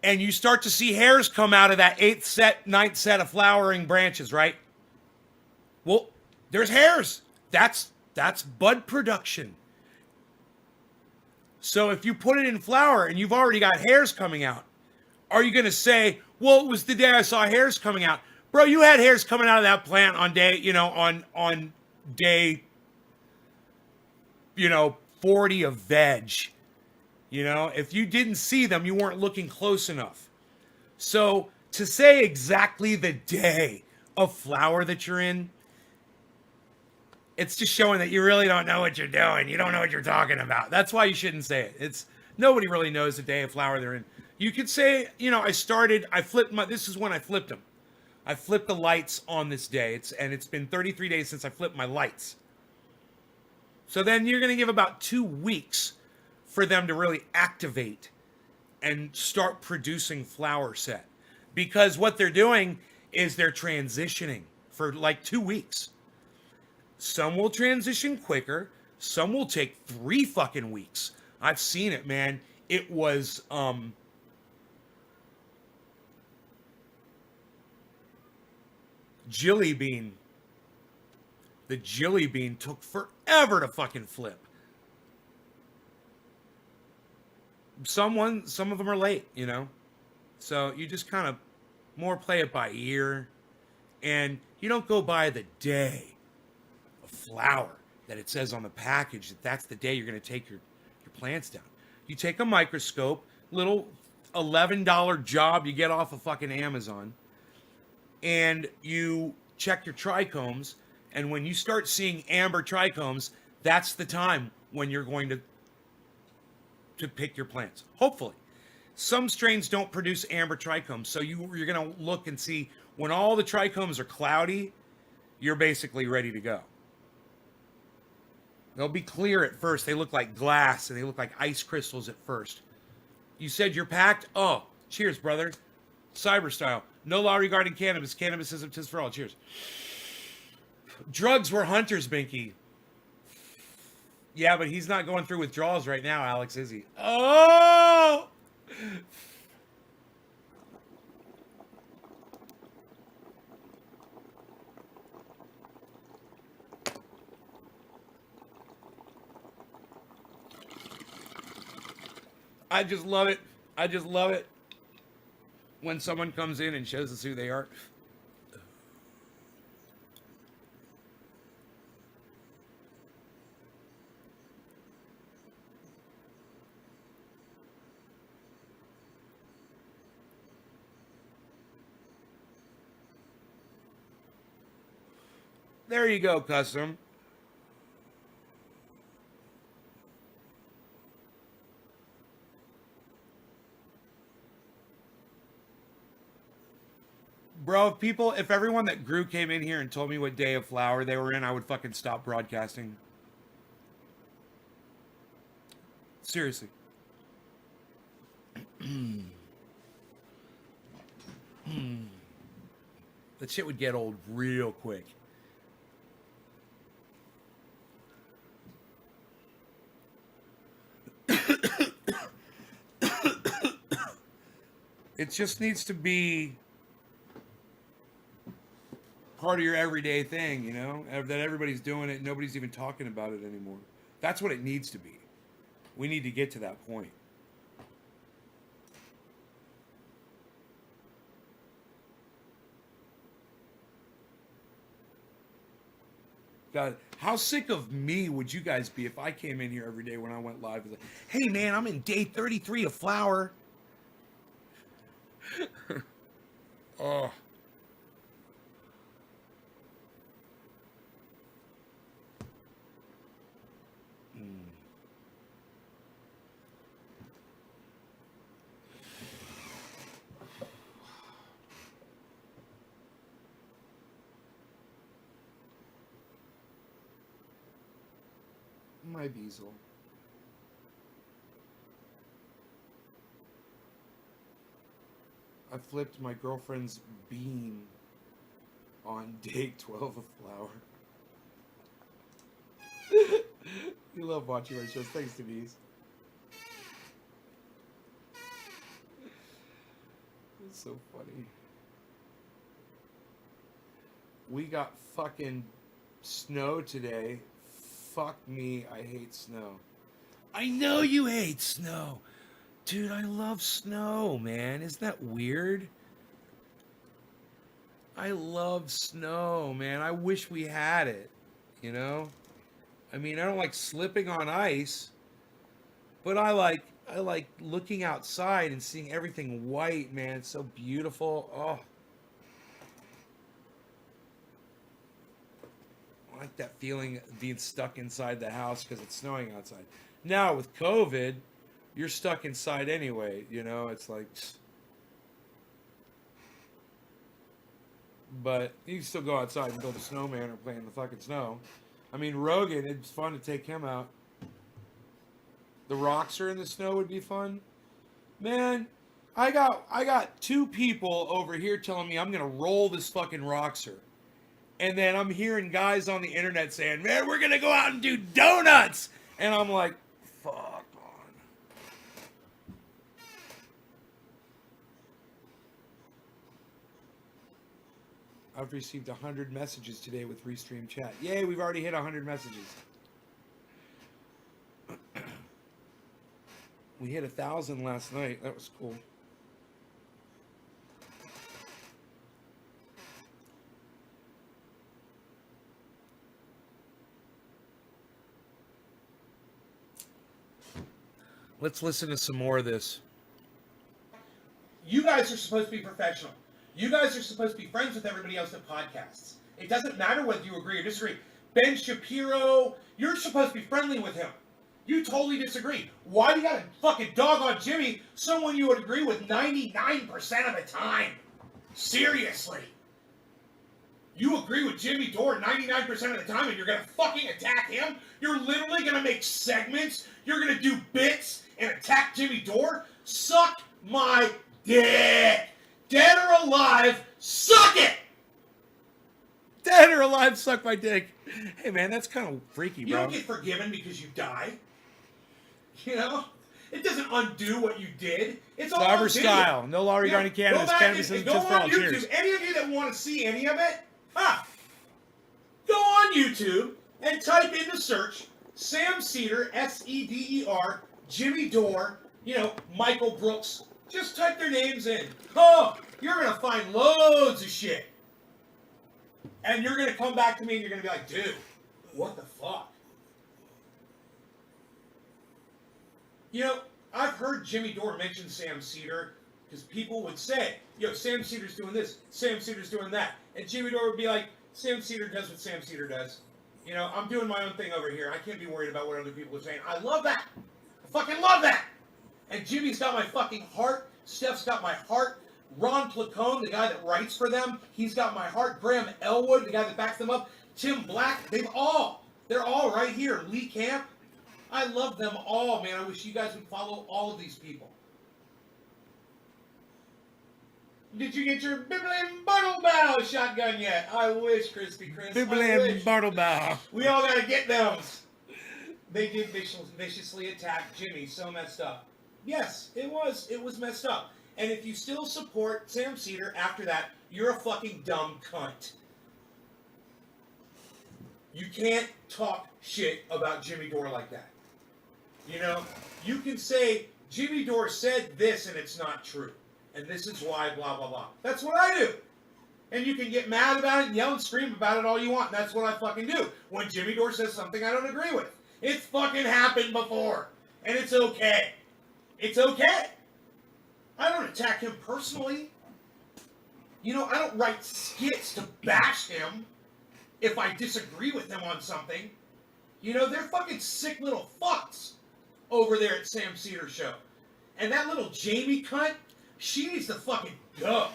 And you start to see hairs come out of that 8th set, 9th set of flowering branches, right? Well, there's hairs. That's bud production. So if you put it in flower and you've already got hairs coming out, are you going to say, well, it was the day I saw hairs coming out? Bro, you had hairs coming out of that plant on day, on day, 40 of veg. If you didn't see them, you weren't looking close enough. So to say exactly the day of flower that you're in, it's just showing that you really don't know what you're doing. You don't know what you're talking about. That's why you shouldn't say it. Nobody really knows the day of flower they're in. You could say, this is when I flipped them. I flipped the lights on this day. It's been 33 days since I flipped my lights. So then you're going to give about 2 weeks for them to really activate and start producing flower set. Because what they're doing is they're transitioning for like 2 weeks. Some will transition quicker. Some will take 3 fucking weeks. I've seen it, man. It was, Jilly Bean. The Jilly Bean took forever to fucking flip. Some of them are late, So you just kind of more play it by ear. And you don't go by the day of flower that it says on the package that's the day you're going to take your plants down. You take a microscope, little $11 job you get off of fucking Amazon, and you check your trichomes, and when you start seeing amber trichomes, that's the time when you're going to pick your plants. Hopefully. Some strains don't produce amber trichomes, so you're going to look and see when all the trichomes are cloudy, you're basically ready to go. They'll be clear at first. They look like glass and they look like ice crystals at first. You said you're packed? Oh, cheers, brother. Cyber style. No law regarding cannabis. Cannabis is a tis for all. Cheers. Drugs were hunters, Binky. Yeah, but he's not going through withdrawals right now, Alex, is he? Oh! I just love it. I just love it when someone comes in and shows us who they are. There you go, custom. Bro, if everyone that grew came in here and told me what day of flower they were in, I would fucking stop broadcasting. Seriously. That shit would get old real quick. It just needs to be part of your everyday thing, you know? That everybody's doing it, nobody's even talking about it anymore. That's what it needs to be. We need to get to that point. God, how sick of me would you guys be if I came in here every day when I went live and was like, hey man, I'm in day 33 of flower. Oh. My Beazle. I flipped my girlfriend's bean on day 12 of flower. You love watching my shows. Thanks, Denise. It's so funny. We got fucking snow today. Fuck me, I hate snow. I know you hate snow. Dude, I love snow, man. Isn't that weird? I love snow, man. I wish we had it, you know? I mean, I don't like slipping on ice, but I like looking outside and seeing everything white, man. It's so beautiful. Oh. I like that feeling of being stuck inside the house because it's snowing outside. Now with COVID, you're stuck inside anyway, you know, it's like, but you can still go outside and build a snowman or play in the fucking snow. I mean, Rogan, it's fun to take him out. The Roxer in the snow would be fun. Man, I got two people over here telling me I'm gonna roll this fucking Roxer. And then I'm hearing guys on the internet saying, man, we're gonna go out and do donuts. And I'm like, fuck on. I've received 100 messages today with Restream Chat. Yay, we've already hit 100 messages. We hit 1,000 last night. That was cool. Let's listen to some more of this. You guys are supposed to be professional. You guys are supposed to be friends with everybody else that podcasts. It doesn't matter whether you agree or disagree. Ben Shapiro, you're supposed to be friendly with him. You totally disagree. Why do you got to fucking dog on Jimmy, someone you would agree with 99% of the time? Seriously. You agree with Jimmy Dore 99% of the time and you're going to fucking attack him? You're literally going to make segments? You're going to do bits and attack Jimmy Dore? Suck my dick. Dead or alive, suck it! Dead or alive, suck my dick. Hey, man, that's kind of freaky, bro. You don't get forgiven because you die. You know? It doesn't undo what you did. It's all Barber on video. style. No law regarding cannabis. Cannabis isn't just for all. YouTube. Cheers. Any of you that want to see any of it, go on YouTube and type in the search Sam Cedar, S-E-D-E-R, Jimmy Dore, you know, Michael Brooks. Just type their names in. Oh, you're going to find loads of shit. And you're going to come back to me and you're going to be like, dude, what the fuck? You know, I've heard Jimmy Dore mention Sam Cedar because people would say, yo, Sam Cedar's doing this, Sam Cedar's doing that. And Jimmy Dore would be like, Sam Cedar does what Sam Cedar does. You know, I'm doing my own thing over here. I can't be worried about what other people are saying. I love that. I fucking love that. And Jimmy's got my fucking heart. Steph's got my heart. Ron Placone, the guy that writes for them, he's got my heart. Graham Elwood, the guy that backs them up. Tim Black, they're all right here. Lee Camp, I love them all, man. I wish you guys would follow all of these people. Did you get your Bibbling Bartlebow shotgun yet? I wish, Crispy Chris. Bibbling Bartlebow. We all gotta get those. They did viciously attack Jimmy. So messed up. Yes, it was. It was messed up. And if you still support Sam Cedar after that, you're a fucking dumb cunt. You can't talk shit about Jimmy Dore like that. You know, you can say Jimmy Dore said this and it's not true. And this is why, blah, blah, blah. That's what I do. And you can get mad about it and yell and scream about it all you want. And that's what I fucking do. When Jimmy Dore says something I don't agree with. It's fucking happened before. And it's okay. It's okay. I don't attack him personally. You know, I don't write skits to bash him if I disagree with him on something. You know, they're fucking sick little fucks over there at Sam Cedar Show. And that little Jamie cunt, she needs to fucking go.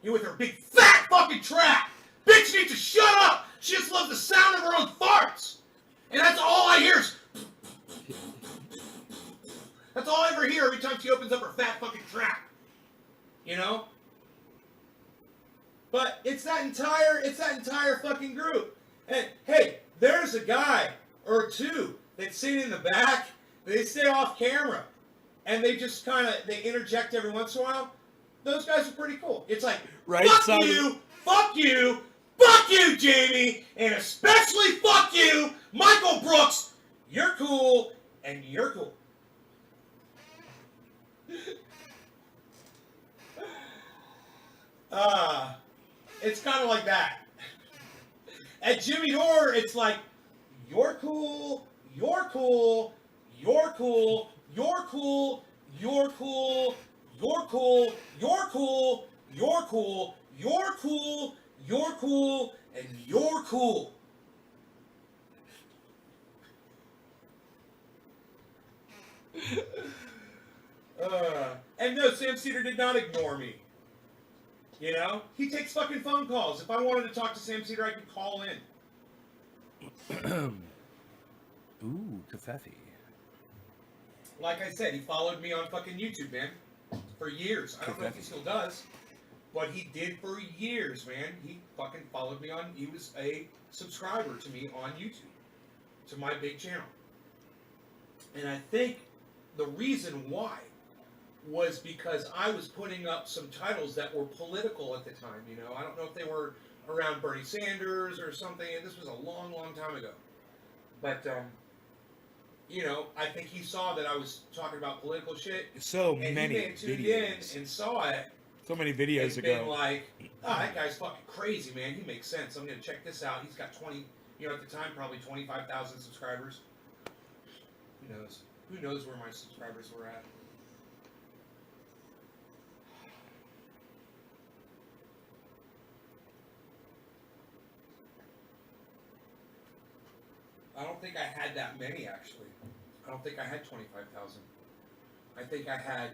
You know, with her big fat fucking trap. Bitch needs to shut up. She just loves the sound of her own farts. And that's all I hear is... That's all I ever hear every time she opens up her fat fucking trap. You know? But it's that entire fucking group. And hey, there's a guy or two that sit in the back. They stay off camera. And they just kind of, they interject every once in a while. Those guys are pretty cool. It's like, right, fuck you, Jamie, and especially fuck you, Michael Brooks. You're cool, and you're cool. It's kind of like that. At Jimmy Dore, it's like, you're cool, you're cool, you're cool, you're cool, you're cool, you're cool, you're cool, you're cool, you're cool, you're cool, and you're cool. And no, Sam Cedar did not ignore me. You know? He takes fucking phone calls. If I wanted to talk to Sam Cedar, I could call in. Ooh, Kafefi. Like I said, he followed me on fucking YouTube, man. For years. I don't know if he still does. But he did for years, man. He fucking followed me on... He was a subscriber to me on YouTube. To my big channel. And I think the reason why was because I was putting up some titles that were political at the time, you know. I don't know if they were around Bernie Sanders or something. And this was a long, long time ago. But, you know, I think he saw that I was talking about political shit. So and many he may have tuned videos. in and saw it. So many videos and ago. been like, oh, that guy's fucking crazy, man. He makes sense. I'm going to check this out. He's got 20, you know, at the time, probably 25,000 subscribers. Who knows? Who knows where my subscribers were at? I don't think I had that many, actually. I don't think I had 25,000. I think I had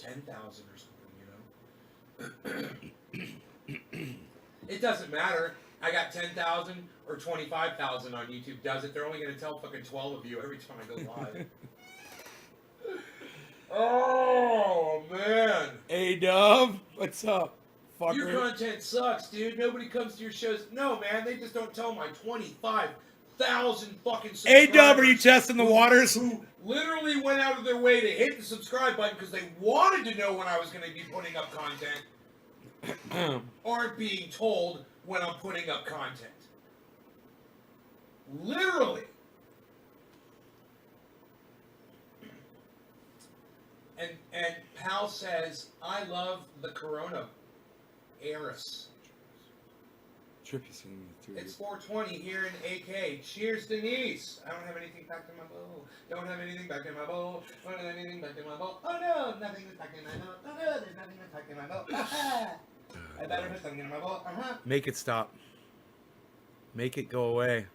10,000 or something, you know? It doesn't matter. I got 10,000 or 25,000 on YouTube. Does it? They're only going to tell fucking 12 of you every time I go live. Oh, man. Hey, Dove. What's up, fucker? Your content sucks, dude. Nobody comes to your shows. No, man. They just don't tell my 25,000 fucking subscribers. Hey, Dove, are you testing the waters? Who literally went out of their way to hit the subscribe button because they wanted to know when I was going to be putting up content. Aren't being told when I'm putting up content. Literally. And Pal says, I love the Corona Eris. Trippy singing too. It's 4:20 here in AK. Cheers, Denise. I don't have anything back in my bowl. Don't have anything back in my bowl. Don't have anything back in my bowl. Oh no, nothing is back in my bowl. Oh no, there's nothing that's back in my bowl. I better put something in my bowl. Make it stop. Make it go away.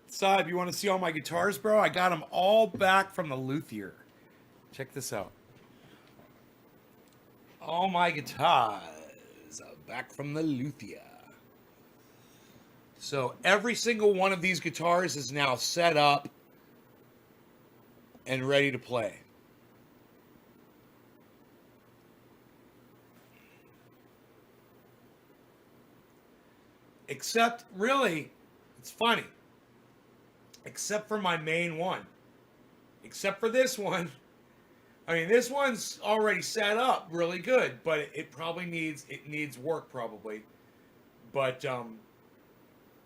Saib, you want to see all my guitars, bro? I got them all back from the luthier. Check this out. All my guitars are back from the luthier. So every single one of these guitars is now set up and ready to play. Except, really, it's funny. Except for my main one. Except for this one. I mean, this one's already set up really good, but it probably needs work probably. But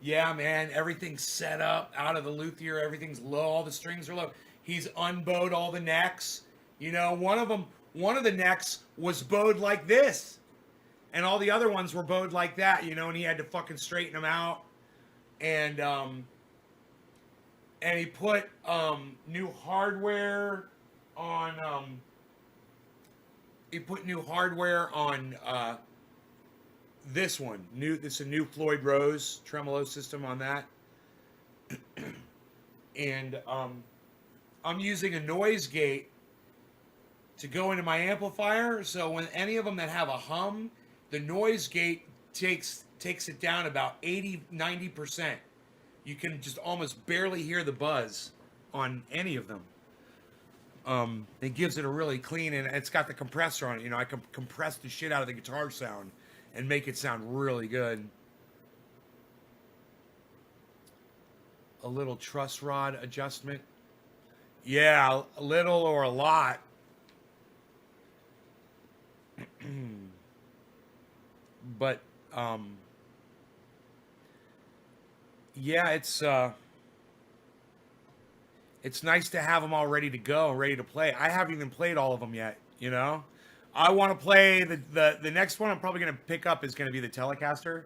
yeah, man, everything's set up out of the luthier. Everything's low. All the strings are low. He's unbowed all the necks. You know, one of the necks was bowed like this, and all the other ones were bowed like that. You know, and he had to fucking straighten them out. And he put new hardware on. He put new hardware on this one. This is a new Floyd Rose tremolo system on that. And I'm using a noise gate to go into my amplifier. So when any of them that have a hum, the noise gate takes it down about 80-90%. You can just almost barely hear the buzz on any of them. It gives it a really clean, and it's got the compressor on it. You know, I can compress the shit out of the guitar sound and make it sound really good. A little truss rod adjustment. Yeah, a little or a lot. But, yeah, it's nice to have them all ready to go, ready to play. I haven't even played all of them yet, you know? I want to play the next one I'm probably going to pick up is going to be the Telecaster.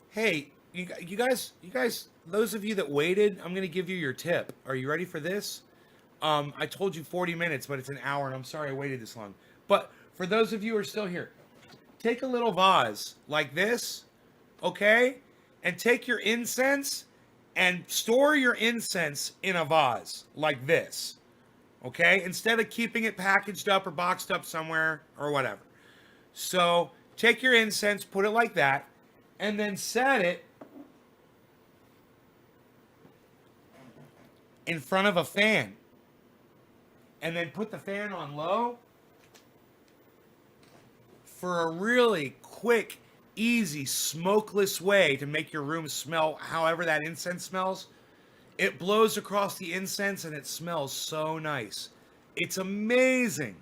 Hey, you guys, those of you that waited, I'm going to give you your tip. Are you ready for this? I told you 40 minutes, but it's an hour, and I'm sorry I waited this long. But for those of you who are still here, take a little vase like this, okay? And take your incense and store your incense in a vase like this, okay? Instead of keeping it packaged up or boxed up somewhere or whatever. So take your incense, put it like that, and then set it in front of a fan. And then put the fan on low for a really quick, easy, smokeless way to make your room smell however that incense smells. It blows across the incense and it smells so nice. It's amazing.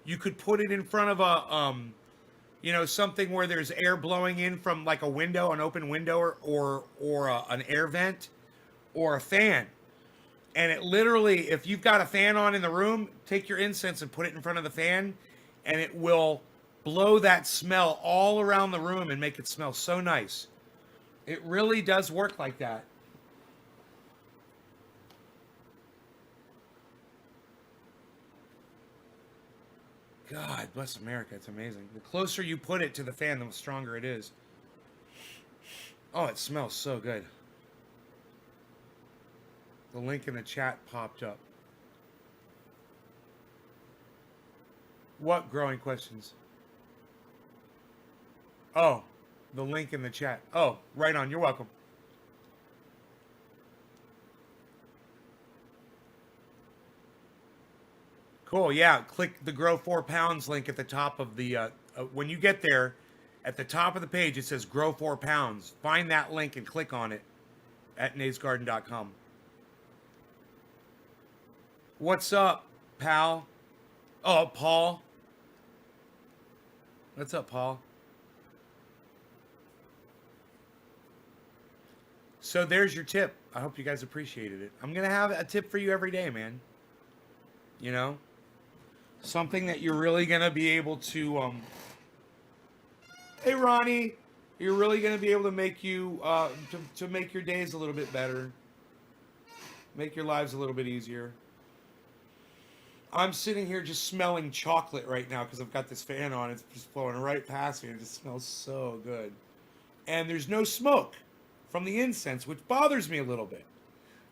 You could put it in front of a, something where there's air blowing in from like a window, an open window, or an air vent, or a fan. And it literally, if you've got a fan on in the room, take your incense and put it in front of the fan, and it will blow that smell all around the room and make it smell so nice. It really does work like that. God bless America. It's amazing. The closer you put it to the fan, the stronger it is. Oh, it smells so good. The link in the chat popped up. What growing questions? Oh, the link in the chat. Oh, right on. You're welcome. Cool. Yeah. Click the Grow 4 Pounds link at the top of the, when you get there, at the top of the page, it says Grow 4 Pounds. Find that link and click on it at nadesgarden.com. What's up, pal? Oh, Paul. What's up, Paul? So there's your tip. I hope you guys appreciated it. I'm going to have a tip for you every day, man. You know? Something that you're really going to be able to... Hey, Ronnie. You're really going to be able to make you... to make your days a little bit better. Make your lives a little bit easier. I'm sitting here just smelling chocolate right now because I've got this fan on. It's just flowing right past me. It just smells so good. And there's no smoke from the incense, which bothers me a little bit.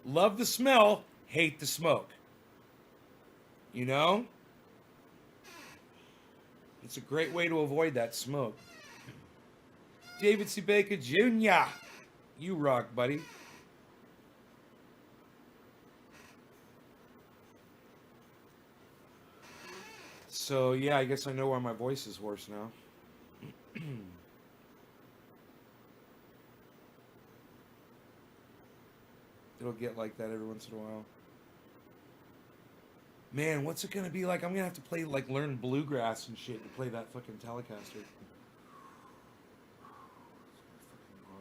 Love the smell, hate the smoke. You know? It's a great way to avoid that smoke. David C. Baker Jr., you rock, buddy. So, yeah, I guess I know why my voice is hoarse now. It'll get like that every once in a while. Man, what's it gonna be like? I'm gonna have to play, like, learn bluegrass and shit to play that fucking Telecaster.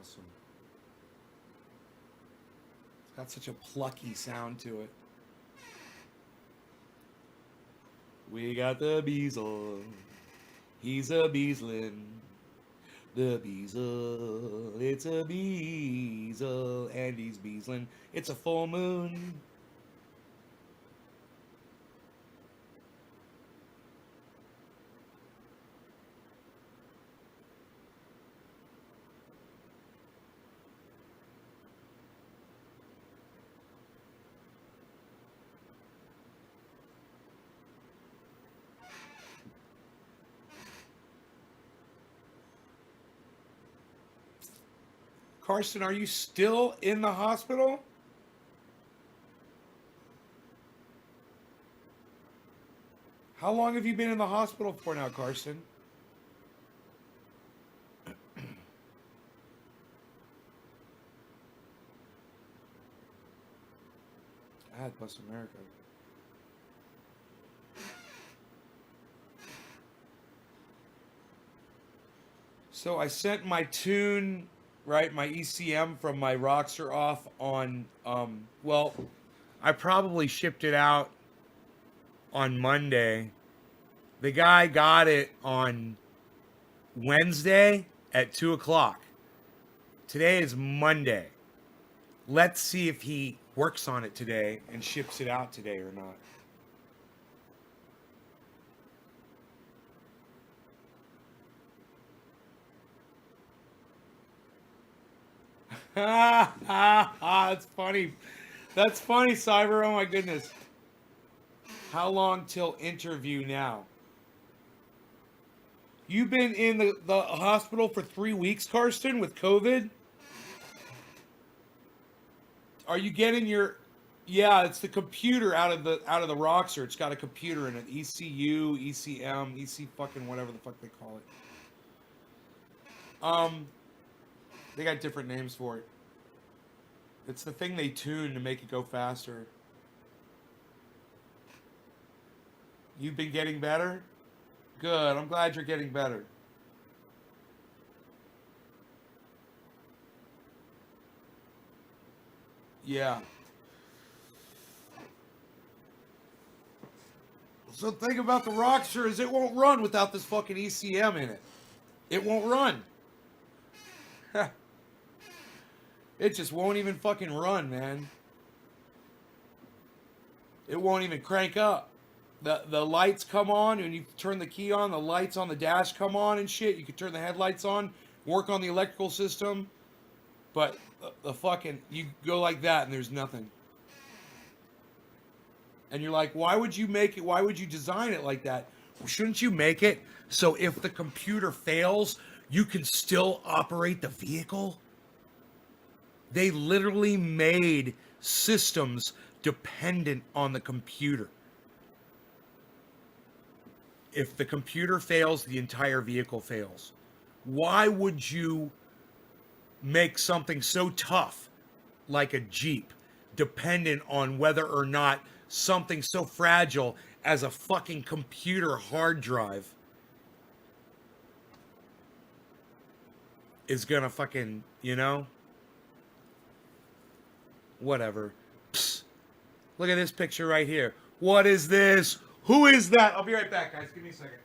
Awesome. It's got such a plucky sound to it. We got the Beazle. He's a Beaslin. The Beazle. It's a Beazle. And he's Beaslin. It's a full moon. Carson, are you still in the hospital? How long have you been in the hospital for now, Carson? Plus America. So I sent my tune, right, my ECM from my Roxer off on, well, I probably shipped it out on Monday. The guy got it on Wednesday at 2 o'clock. Today is Monday. Let's see if he works on it today and ships it out today or not. That's funny. That's funny, Cyber. Oh my goodness. How long till interview now? You've been in the hospital for 3 weeks, Karsten, with COVID? Are you getting your... Yeah, it's the computer out of the Roxer. It's got a computer in it. ECU, ECM, EC fucking whatever the fuck they call it. They got different names for it. It's the thing they tune to make it go faster. You've been getting better? Good. I'm glad you're getting better. Yeah. So the thing about the Roxer is it won't run without this fucking ECM in it. It won't run. It just won't even fucking run, man. It won't even crank up. The lights come on, and you turn the key on, the lights on the dash come on and shit. You can turn the headlights on, work on the electrical system. But the fucking, you go like that and there's nothing. And you're like, why would you make it? Why would you design it like that? Well, shouldn't you make it so if the computer fails, you can still operate the vehicle? They literally made systems dependent on the computer. If the computer fails, the entire vehicle fails. Why would you make something so tough like a Jeep dependent on whether or not something so fragile as a fucking computer hard drive is gonna fucking, you know? Whatever. Psst. Look at this picture right here. What is this? Who is that? I'll be right back, guys. Give me a second.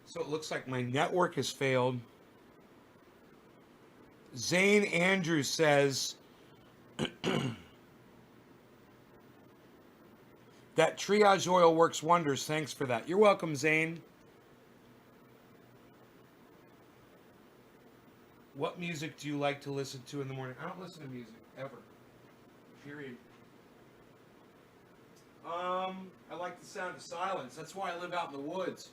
So it looks like my network has failed. Zane Andrews says that triage oil works wonders. Thanks for that. You're welcome, Zane. What music do you like to listen to in the morning? I don't listen to music ever. Period. I like the sound of silence. That's why I live out in the woods.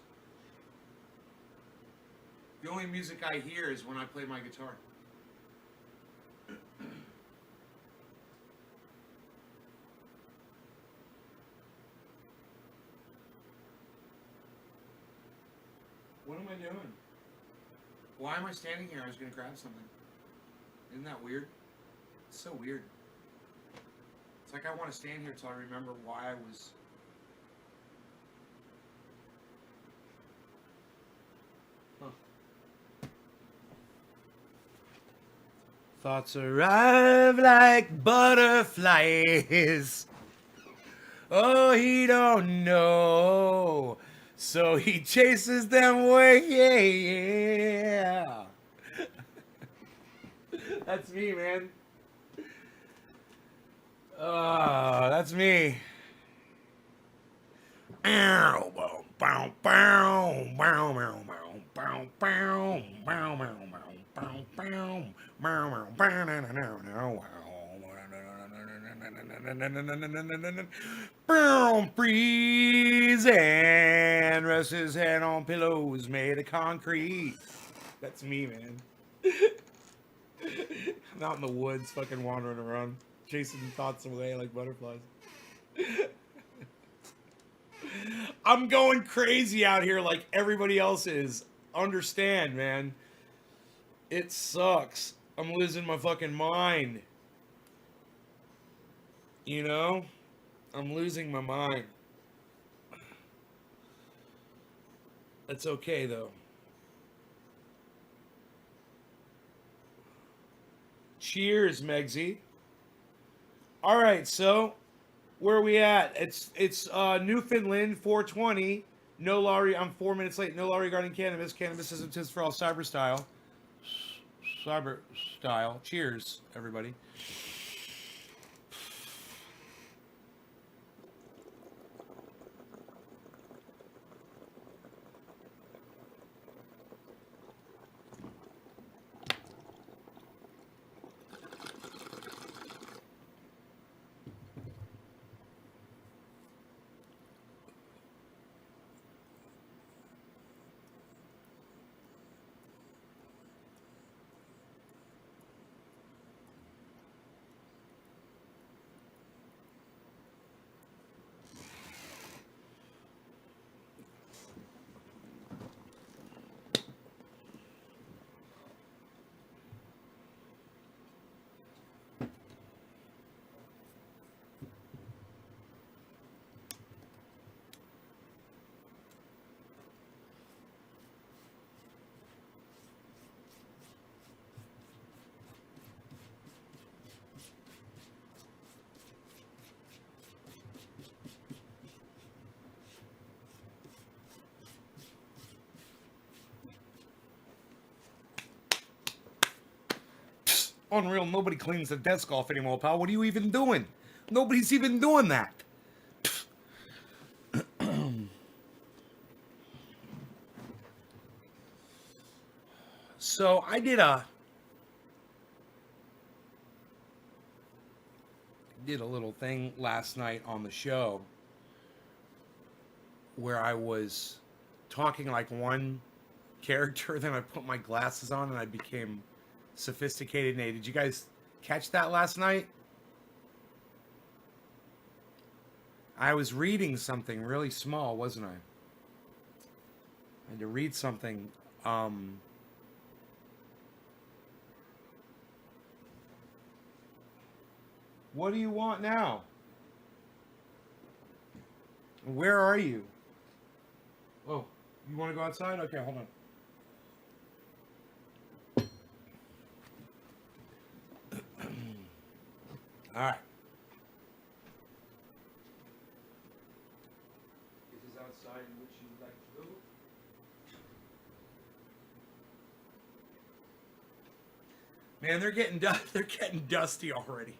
The only music I hear is when I play my guitar. What am I doing? Why am I standing here? I was going to grab something. Isn't that weird? It's so weird. It's like I want to stand here until I remember why I was... Huh. Thoughts arrive like butterflies. Oh, he don't know. So he chases them away. Yeah. That's me, man. That's me. Freeze and rest his head on pillows made of concrete. That's me, man. I'm out in the woods, fucking wandering around, chasing thoughts away like butterflies. I'm going crazy out here like everybody else is. Understand, man. It sucks. I'm losing my fucking mind. You know? I'm losing my mind. That's okay, though. Cheers, Megsy. All right, so where are we at? It's Newfoundland 420. No Laurie. I'm 4 minutes late. No law regarding cannabis. Cannabis isn't tips for all. Cyber style. Cyber style. Cheers, everybody. Unreal, nobody cleans the desk off anymore, pal. What are you even doing? Nobody's even doing that. So I did a little thing last night on the show where I was talking like one character, then I put my glasses on and I became sophisticated Nate. Did you guys catch that last night? I was reading something really small, wasn't I? I had to read something. What do you want now? Where are you? Oh, you want to go outside? Okay, hold on. All right. It is outside in which you would like to go. Man, they're getting they're getting dusty already.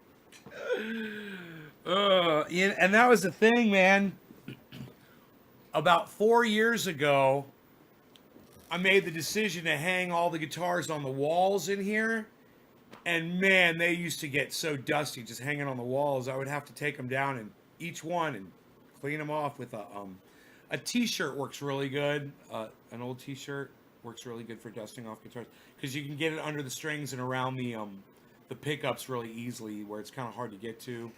And that was the thing, man. About 4 years ago, I made the decision to hang all the guitars on the walls in here. And man, they used to get so dusty just hanging on the walls. I would have to take them down and each one and clean them off with a t-shirt works really good. An old t-shirt works really good for dusting off guitars because you can get it under the strings and around the pickups really easily where it's kind of hard to get to.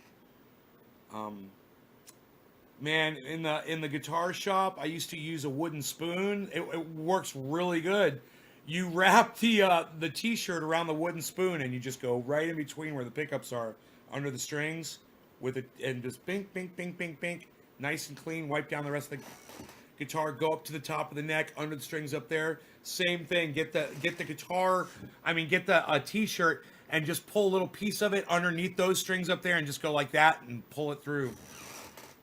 Man, in the guitar shop, I used to use a wooden spoon. It works really good. You wrap the t-shirt around the wooden spoon and you just go right in between where the pickups are under the strings with it and just bink, bink, bink, bink, bink, nice and clean. Wipe down the rest of the guitar. Go up to the top of the neck under the strings up there. Same thing. Get the guitar. I mean, get the t-shirt and just pull a little piece of it underneath those strings up there and just go like that and pull it through.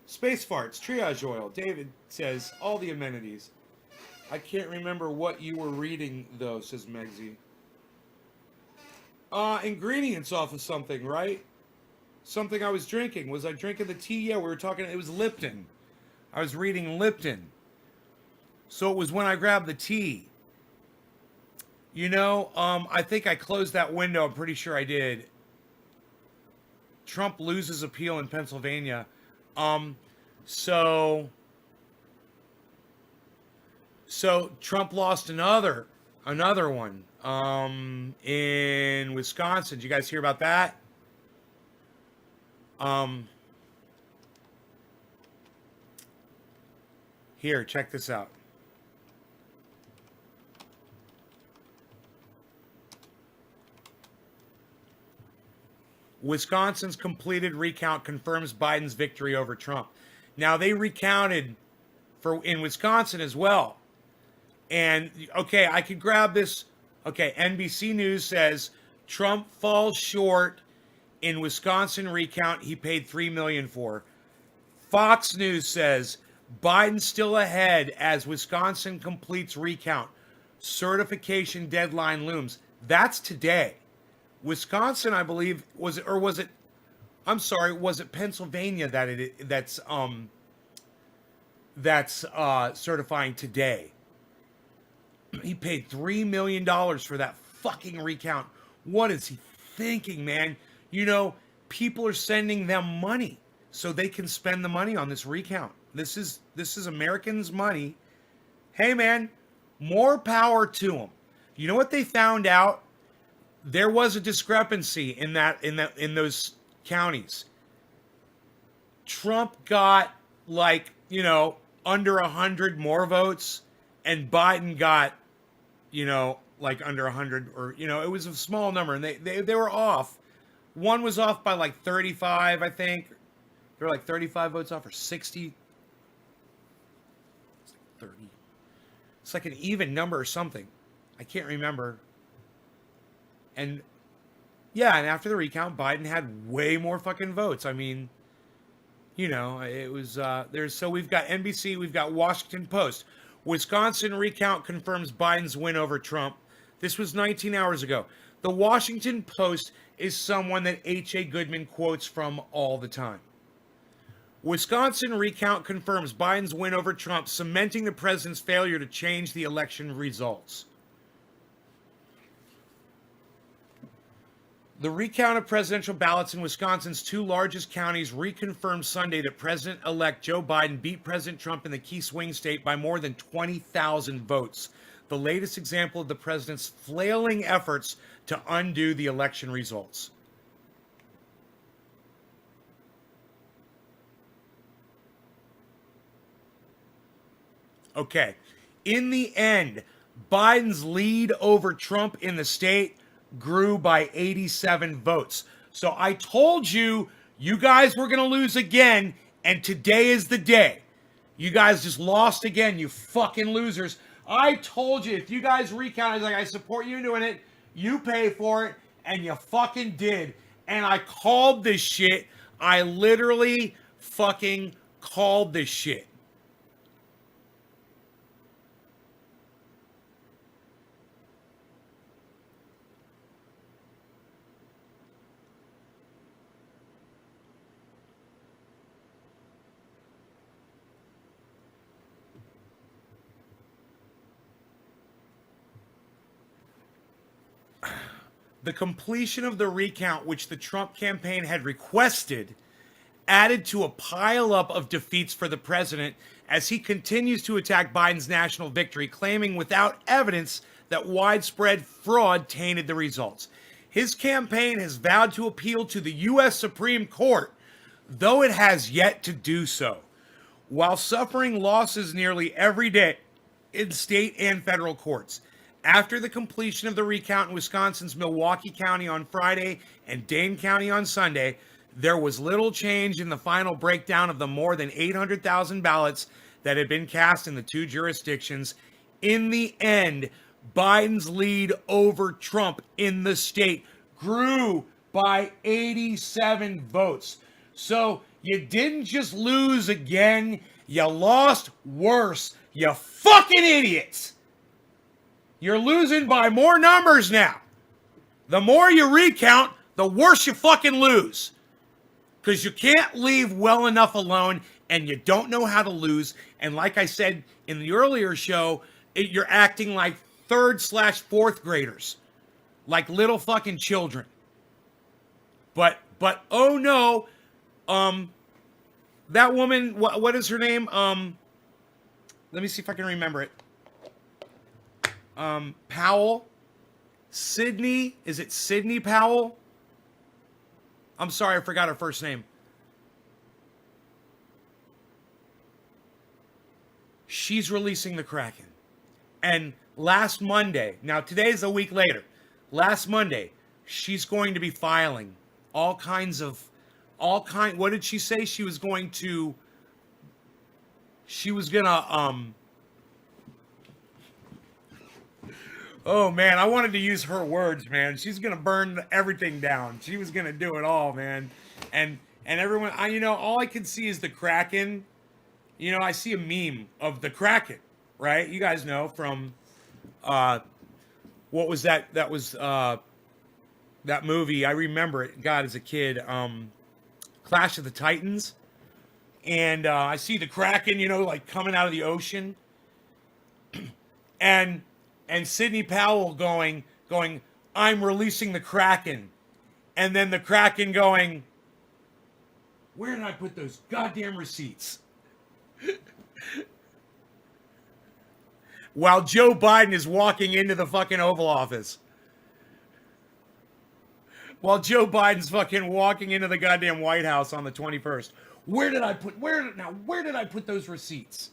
Space farts, triage oil. David says all the amenities. I can't remember what you were reading though, says Megsy. Ingredients off of something, right? Something I was drinking. Was I drinking the tea? Yeah, we were talking. It was Lipton. I was reading Lipton. So it was when I grabbed the tea. You know, I think I closed that window. I'm pretty sure I did. Trump loses appeal in Pennsylvania. So Trump lost another one in Wisconsin. Did you guys hear about that? Here, check this out. Wisconsin's completed recount confirms Biden's victory over Trump. Now they recounted in Wisconsin as well. And okay, I could grab this. Okay, NBC News says Trump falls short in Wisconsin recount he paid $3 million for. Fox News says Biden still ahead as Wisconsin completes recount. Certification deadline looms. That's today. Wisconsin, I believe, was it Pennsylvania that's certifying today? He paid $3 million for that fucking recount. What is he thinking, man? You know, people are sending them money so they can spend the money on this recount. This is Americans' money. Hey, man, more power to them. You know what they found out? There was a discrepancy in those counties. Trump got under 100 more votes, and Biden got under 100, or it was a small number, and they were off. One was off by like 35, I think. They were like 35 votes off, or 60. It's like 30. It's like an even number or something. I can't remember. And yeah, and after the recount, Biden had way more fucking votes. I mean, it was so we've got NBC, we've got Washington Post. Wisconsin recount confirms Biden's win over Trump. This was 19 hours ago. The Washington Post is someone that H.A. Goodman quotes from all the time. Wisconsin recount confirms Biden's win over Trump, cementing the president's failure to change the election results. The recount of presidential ballots in Wisconsin's two largest counties reconfirmed Sunday that President-elect Joe Biden beat President Trump in the key swing state by more than 20,000 votes, the latest example of the president's flailing efforts to undo the election results. Okay, in the end, Biden's lead over Trump in the state grew by 87 votes. So I told you, you guys were going to lose again, and today is the day. You guys just lost again, you fucking losers. I told you, if you guys recount, I was like, I support you doing it, you pay for it, and you fucking did. And I called this shit. I literally fucking called this shit. The completion of the recount, which the Trump campaign had requested, added to a pileup of defeats for the president as he continues to attack Biden's national victory, claiming without evidence that widespread fraud tainted the results. His campaign has vowed to appeal to the U.S. Supreme Court, though it has yet to do so. While suffering losses nearly every day in state and federal courts. After the completion of the recount in Wisconsin's Milwaukee County on Friday and Dane County on Sunday, there was little change in the final breakdown of the more than 800,000 ballots that had been cast in the two jurisdictions. In the end, Biden's lead over Trump in the state grew by 87 votes. So you didn't just lose again, you lost worse. You fucking idiots! You're losing by more numbers now. The more you recount, the worse you fucking lose. Because you can't leave well enough alone, and you don't know how to lose. And like I said in the earlier show, you're acting like 3rd/4th graders. Like little fucking children. But oh no, that woman, what is her name? Let me see if I can remember it. Powell. Sydney. Is it Sydney Powell? I'm sorry, I forgot her first name. She's releasing the Kraken. And last Monday, now today's a week later. Last Monday, she's going to be filing what did she say? She was gonna, oh man, I wanted to use her words, man. She's gonna burn everything down. She was gonna do it all, man. And everyone, all I can see is the Kraken. I see a meme of the Kraken, right? You guys know from, what was that? That was, that movie. I remember it, God, as a kid, Clash of the Titans. And I see the Kraken, like coming out of the ocean. And Sidney Powell going, I'm releasing the Kraken. And then the Kraken going, where did I put those goddamn receipts? While Joe Biden is walking into the fucking Oval Office. While Joe Biden's fucking walking into the goddamn White House on the 21st. Where did I put those receipts?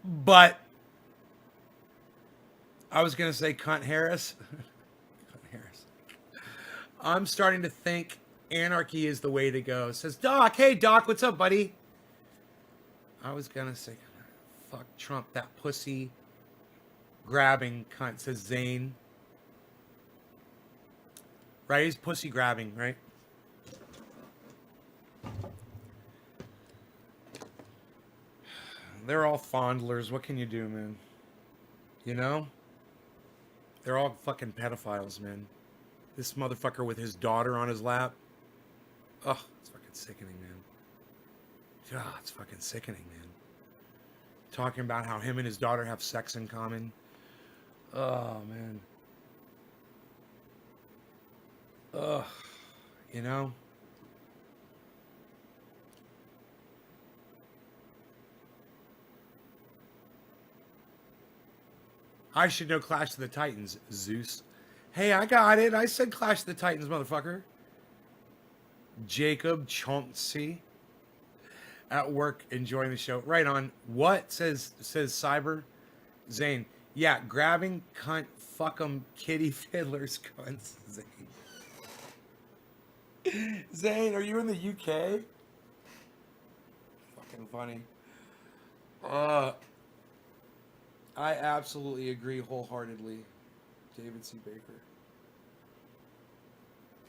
But I was going to say cunt Harris. Cunt Harris. I'm starting to think anarchy is the way to go. Says Doc. Hey Doc, what's up, buddy? I was going to say fuck Trump, that pussy grabbing cunt, says Zane. Right? He's pussy grabbing, right? They're all fondlers. What can you do, man? They're all fucking pedophiles, man. This motherfucker with his daughter on his lap. Oh, it's fucking sickening, man. God, it's fucking sickening, man. Talking about how him and his daughter have sex in common. Oh, man. Ugh. I should know Clash of the Titans, Zeus. Hey, I got it. I said Clash of the Titans, motherfucker. Jacob Chauncey. At work, enjoying the show. Right on. What? Says Cyber. Zane. Yeah, grabbing cunt, fuck 'em, kitty fiddlers, cunts. Zane. Zane, are you in the UK? Fucking funny. I absolutely agree wholeheartedly. David C. Baker.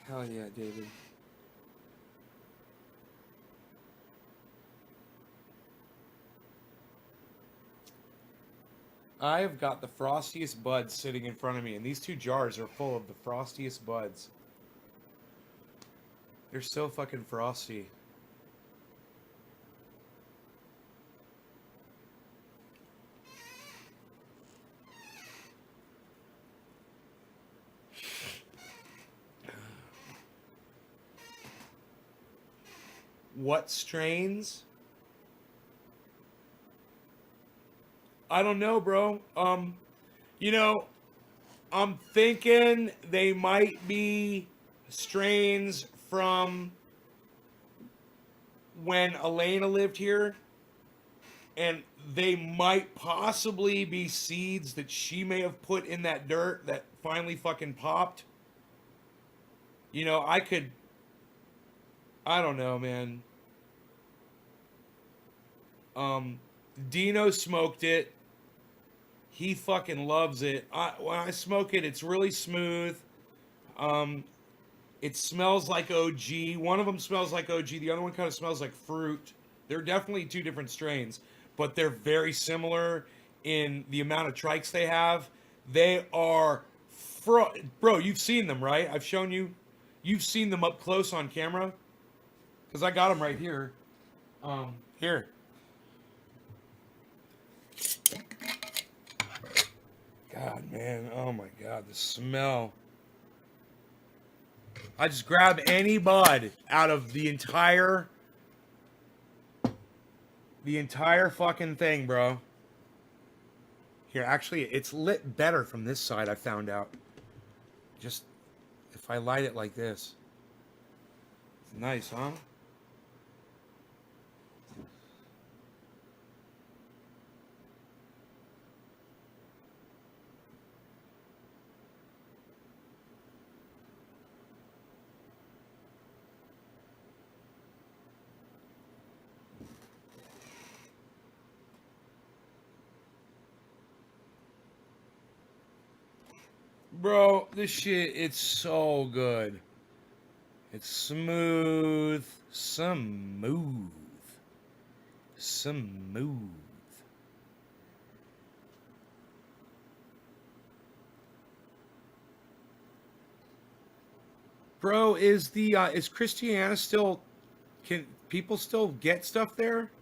Hell yeah, David. I've got the frostiest buds sitting in front of me, and these two jars are full of the frostiest buds. They're so fucking frosty. What strains? I don't know, bro. You know, I'm thinking they might be strains from when Elena lived here, and they might possibly be seeds that she may have put in that dirt that finally fucking popped. You know, I don't know, man. Dino smoked it. He fucking loves it. When I smoke it, it's really smooth. It smells like OG. One of them smells like OG. The other one kind of smells like fruit. They're definitely two different strains, but they're very similar in the amount of trikes they have. They are, bro, you've seen them, right? I've shown you. You've seen them up close on camera. Because I got them right here. Here. God, man. Oh, my God. The smell. I just grab any bud out of the entire fucking thing, bro. Here, actually, it's lit better from this side, I found out. Just, if I light it like this. It's nice, huh? Bro, this shit, it's so good. It's smooth. Smooth. Smooth. Bro, is Christiana still, can people still get stuff there?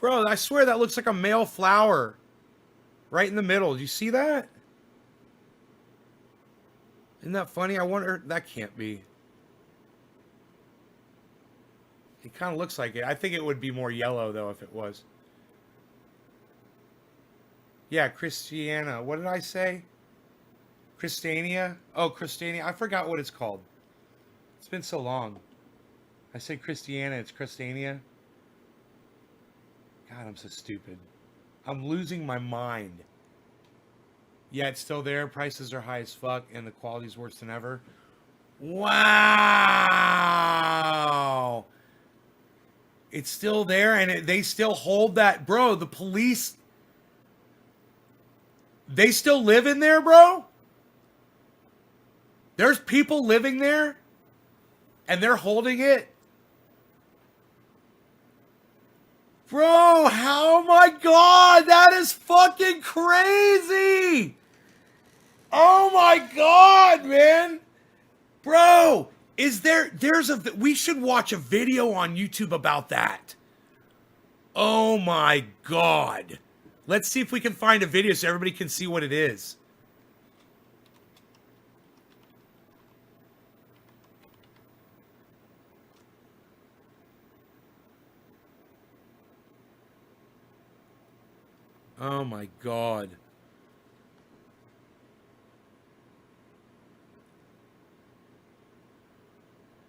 Bro, I swear that looks like a male flower. Right in the middle. Do you see that? Isn't that funny? I wonder, that can't be. It kind of looks like it. I think it would be more yellow, though, if it was. Yeah, Christiana. What did I say? Christania? Oh, Christania. I forgot what it's called. It's been so long. I say Christiana, it's Christania. God, I'm so stupid. I'm losing my mind. Yeah, it's still there. Prices are high as fuck, and the quality's worse than ever. Wow! It's still there, and they still hold that. Bro, the police... They still live in there, bro? There's people living there, and they're holding it? Bro, how, my God, that is fucking crazy! Oh my God, man! Bro, we should watch a video on YouTube about that. Oh my God. Let's see if we can find a video so everybody can see what it is. Oh my God.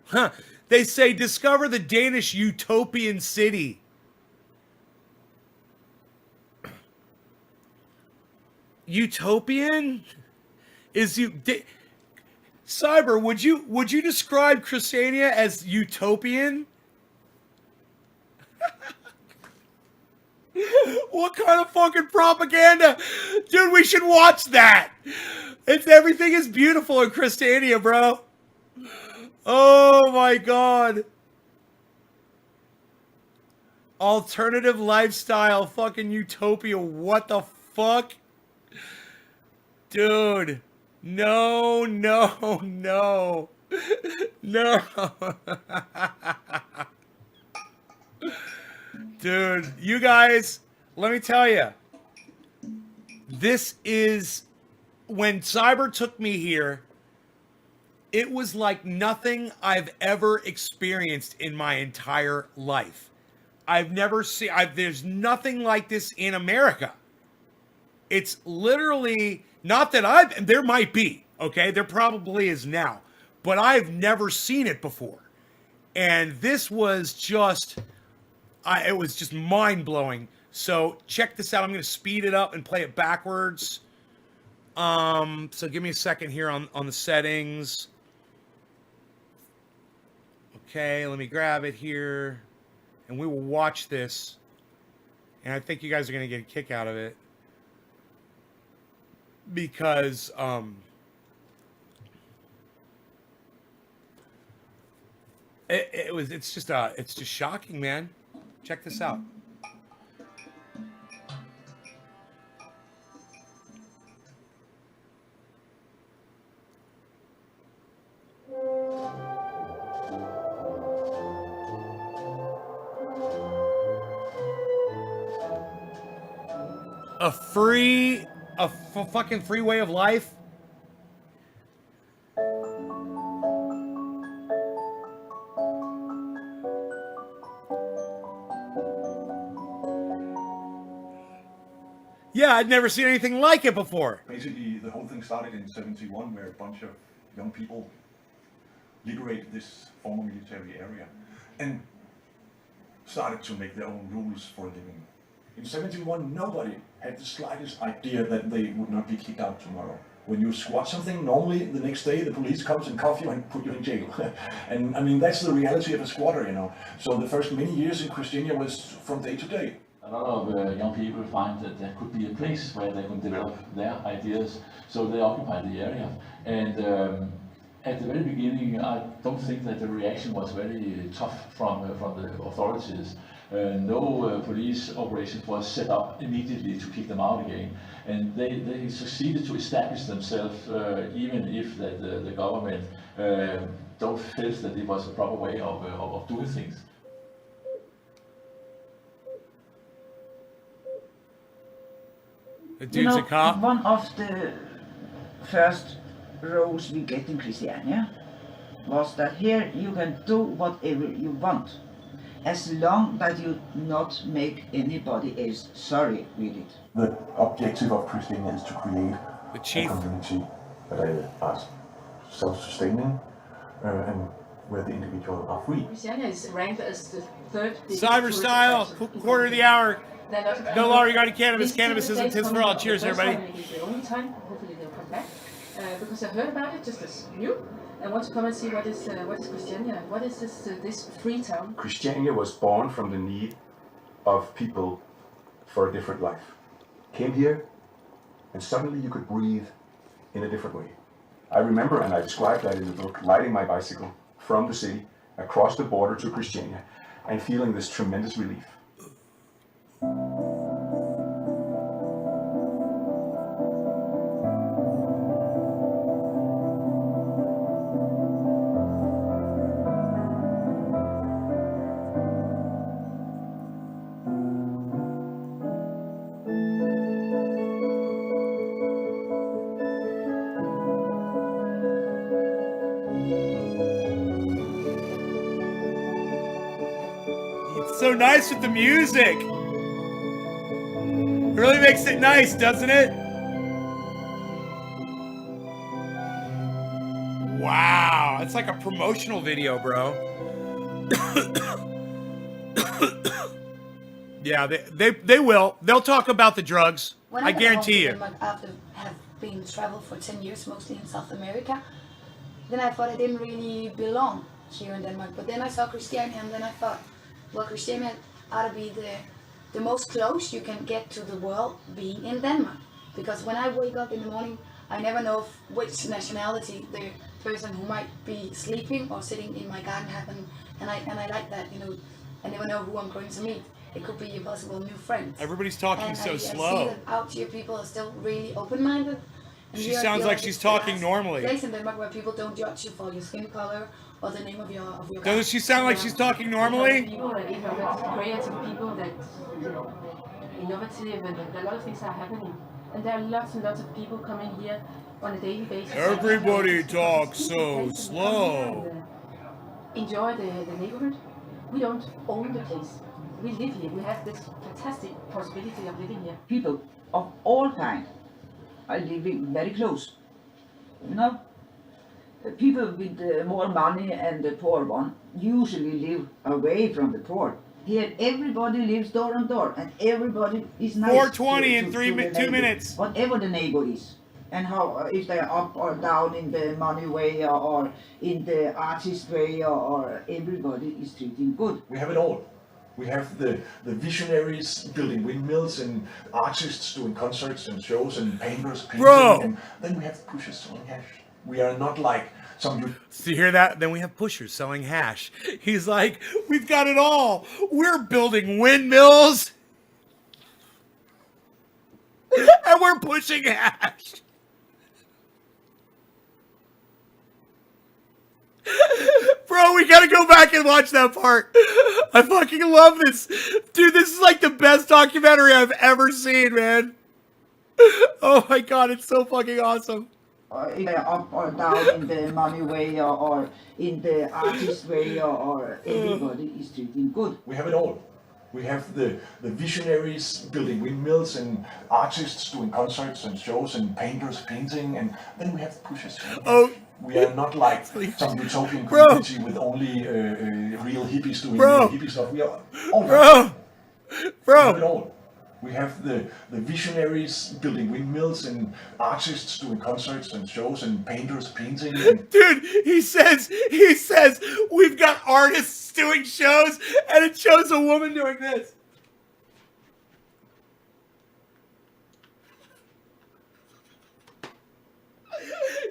Huh. They say discover the Danish utopian city. Utopian? Cyber, would you describe Christania as utopian? What kind of fucking propaganda? Dude, we should watch that. Everything is beautiful in Christania, bro. Oh my God. Alternative lifestyle, fucking utopia. What the fuck? Dude. No, no, no. No. Dude, you guys, let me tell you. This is when Cyber took me here. It was like nothing I've ever experienced in my entire life. I've never seen. There's nothing like this in America. It's literally not that there might be, okay? There probably is now, but I've never seen it before. And this was just, it was just mind blowing. So check this out. I'm going to speed it up and play it backwards. So give me a second here on the settings. Okay, let me grab it here and we will watch this. And I think you guys are going to get a kick out of it. Because it's just shocking, man. Check this out. A fucking free way of life. Yeah, I'd never seen anything like it before. Basically, the whole thing started in '71, where a bunch of young people liberated this former military area and started to make their own rules for a living. In '71, nobody had the slightest idea that they would not be kicked out tomorrow. When you squat something, normally the next day the police comes and cuff you and put you in jail. And I mean, that's the reality of a squatter, you know. So the first many years in Christiania was from day to day. A lot of young people find that there could be a place where they can develop their ideas, so they occupy the area. And at the very beginning, I don't think that the reaction was very tough from the authorities. No police operations was set up immediately to kick them out again, and they succeeded to establish themselves, even if that the government don't feel that it was a proper way of doing things. The dude's a cop. One of the first rules we get in Christiania was that here you can do whatever you want, as long that you not make anybody else sorry with it. The objective of Christiania is to create The a chief. community that are self-sustaining and where the individuals are free. Christiania is ranked as the third. Cyber style, quarter of the hour. They're No law regarding cannabis. Cannabis isn't tis for all. Cheers, everybody. It's the only time. Hopefully they'll come back because I heard about it just as you. I want to come and see what is Christiania. What is this free town? Christiania was born from the need of people for a different life. Came here, and suddenly you could breathe in a different way. I remember, and I described that in the book, riding my bicycle from the city across the border to Christiania and feeling this tremendous relief. It's so nice with the music. It really makes it nice, doesn't it? Wow, it's like a promotional video, bro. Yeah, they will. They'll talk about the drugs. When I got home guarantee to you. Denmark after have been traveled for 10 years, mostly in South America, then I thought I didn't really belong here in Denmark. But then I saw Christiania, and then I thought, well, Christiania ought to be the most close you can get to the world being in Denmark. Because when I wake up in the morning, I never know which nationality the person who might be sleeping or sitting in my garden happened. And I like that, you know, I never know who I'm going to meet. It could be a possible new friend. Everybody's talking And so I see slow. that out here people are still really open-minded. And She here I sounds feel like it's she's the talking last normally. place in Denmark where people don't judge you for your skin color or the name of your Doesn't she sound like she's talking normally? People that innovative, creative people that innovative, and a lot of things are happening. And there are lots and lots of people coming here on a daily basis. Everybody talks People so paint and slow. come here and, enjoy the neighborhood. We don't own the place. We live here. We have this fantastic possibility of living here. People of all kinds are living very close. You know, the people with more money and the poor one usually live away from the poor. Here, everybody lives door on door, and everybody is nice. 4:20 in to 2 the neighbor, minutes. whatever the neighbor is, and how if they are up or down in the money way or in the artist way, or everybody is treating good. We have it all. We have the visionaries building windmills and artists doing concerts and shows and painters painting. Bro! And then we have pushers selling hash. We are not like some. So you hear that? Then we have pushers selling hash. He's like, we've got it all. We're building windmills. And we're pushing hash. Bro, we gotta go back and watch that part. I fucking love this. Dude, this is like the best documentary I've ever seen, man. Oh my god, it's so fucking awesome. If they are up or down in the money way or in the artist way, or everybody is treating good. We have it all. We have the visionaries building windmills and artists doing concerts and shows and painters painting. And then we have pushers selling hash. Oh. We are not like some utopian Bro. community with only real hippies doing Bro. real hippie stuff. We are all Bro. We have it Bro. all. We have the visionaries building windmills and artists doing concerts and shows and painters painting. And Dude, he says, we've got artists doing shows, and it shows a woman doing this.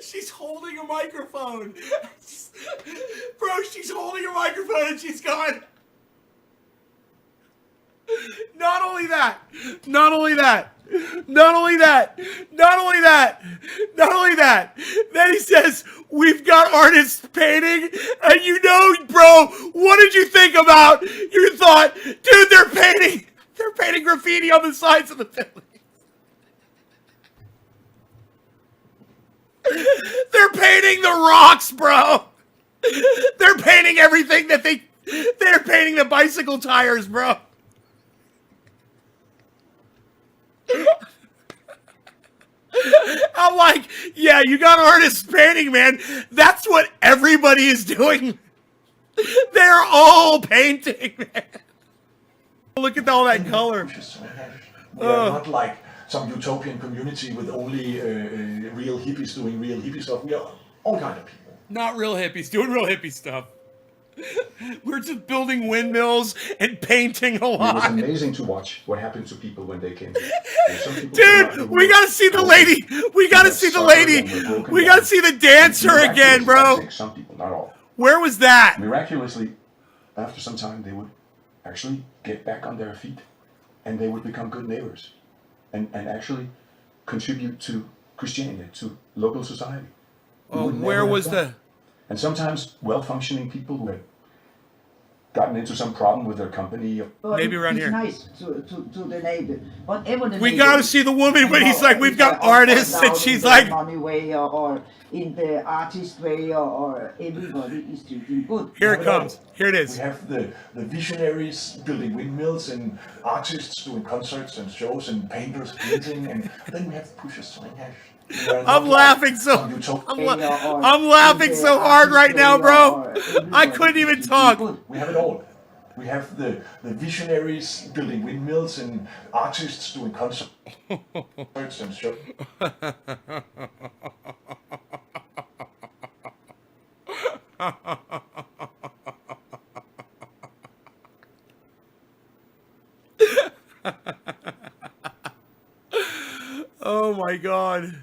She's holding a microphone. Bro, she's holding a microphone and she's going. Not only that, then he says, we've got artists painting, and you know, bro, what did you think about? You thought, dude, they're painting graffiti on the sides of the building. They're painting the rocks, bro. They're painting everything they're painting the bicycle tires, bro. I'm like, yeah, you got artists painting, man. That's what everybody is doing. They're all painting, man. Look at all that color. pushers selling hash. We are not like some utopian community with only real hippies doing real hippie stuff. We are all kind of people. Not real hippies, doing real hippie stuff. We're just building windmills and painting a It was lot. amazing to watch what happened to people when they came here. Some people Dude, we gotta see the lady. We gotta see the lady. We gotta see the dancer again, bro. Some people, not all. Where was that? Miraculously, after some time, they would actually get back on their feet, and they would become good neighbors, and actually contribute to Christianity, to local society. We Oh, would never where have was that. the? And sometimes well-functioning people who had gotten into some problem with their company. But Maybe around it's here. nice to the neighbor. Whatever the We neighbor gotta is. see the woman when he's like, we've If they're got up or artists, down and in she's the like, money way or in the artist way, or everybody is treating good. here it comes. Here it We is. have the visionaries building windmills and artists doing concerts and shows and painters painting. And then we have pushers selling hash. We are not I'm like laughing so. some utopian. I'm laughing so hard right now, bro. I couldn't even talk. We have it all. We have the visionaries building windmills and artists doing concerts and shows. Oh my god.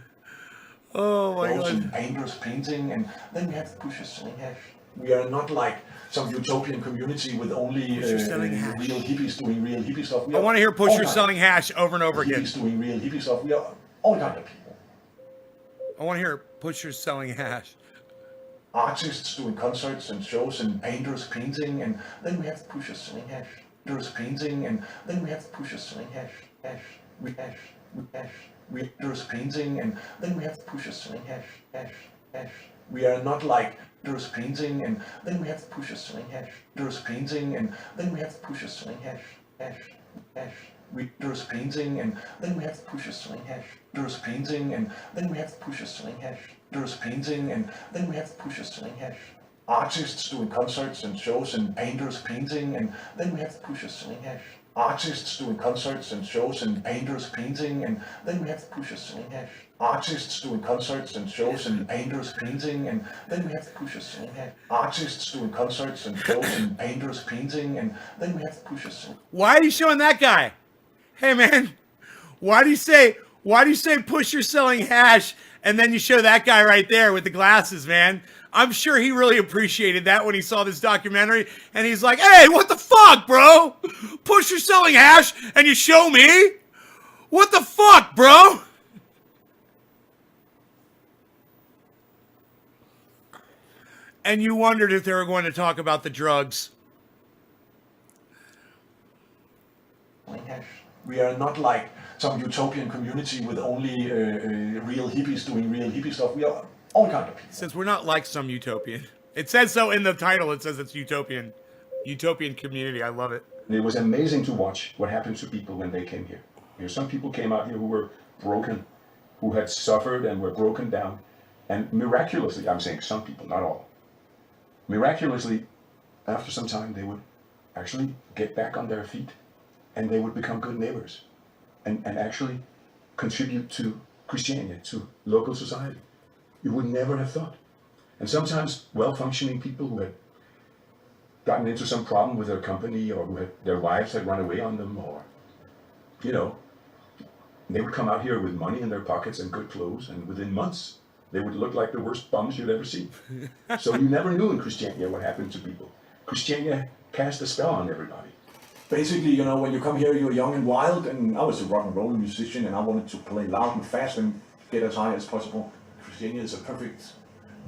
Oh my god. And painters painting, and then we have pushers selling hash. We are not like some utopian community with only Pushers selling hash. real hippies doing real hippie stuff. We I are want to hear all pushers kind selling hash over and over of again. hippies doing real hippie stuff. We are all kind of people. I want to hear pushers selling hash. Artists doing concerts and shows and painters painting, and then we have pushers selling hash. Painters painting, and then we have pushers selling hash. there's painting, and then we have the pushers selling hash. We are not like there's painting, and then we have the pushers selling hash. There's painting, and then we have the pushers selling hash. There's painting, and then we have the pushers selling hash. There's painting, and then we have the pushers selling hash. There's painting, and then we have the pushers selling hash. Artists doing concerts and shows, and painters painting, and then we have the pushers selling hash. Artists doing concerts and shows, and painters painting, and then we have the pushers selling hash. Artists doing concerts and shows, and painters painting, and then we have the pushers selling hash. Artists doing concerts and shows, and painters painting, and then we have the pushers selling. Why are you showing that guy? Hey man, why do you say pusher selling hash and then you show that guy right there with the glasses, man? I'm sure he really appreciated that when he saw this documentary and he's like, hey, what the fuck, bro? Pusher selling hash and you show me? What the fuck, bro? And you wondered if they were going to talk about the drugs. We are not like some utopian community with only real hippies doing real hippie stuff. We are all kind of people. Since we're not like some utopian. It says so in the title. It says it's utopian. Utopian community. I love it. It was amazing to watch what happened to people when they came here. You know, some people came out here who were broken, who had suffered and were broken down. And miraculously, I'm saying some people, not all. Miraculously, after some time, they would actually get back on their feet and they would become good neighbors and actually contribute to Christianity, to local society. You would never have thought. And sometimes well-functioning people who had gotten into some problem with their company or who had, their wives had run away on them or, you know, they would come out here with money in their pockets and good clothes, and within months, they would look like the worst bums you'd ever seen. So you never knew in Christianity what happened to people. Christianity cast a spell on everybody. Basically, you know, when you come here, you're young and wild, and I was a rock and roll musician, and I wanted to play loud and fast and get as high as possible. Christiania is a perfect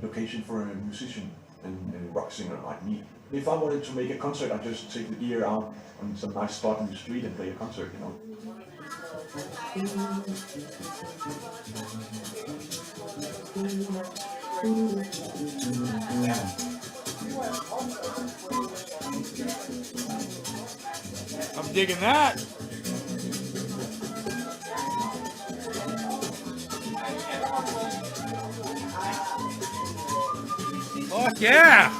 location for a musician and a rock singer like me. If I wanted to make a concert, I'd just take the gear out on some nice spot in the street and play a concert, you know. I'm digging that. Fuck yeah.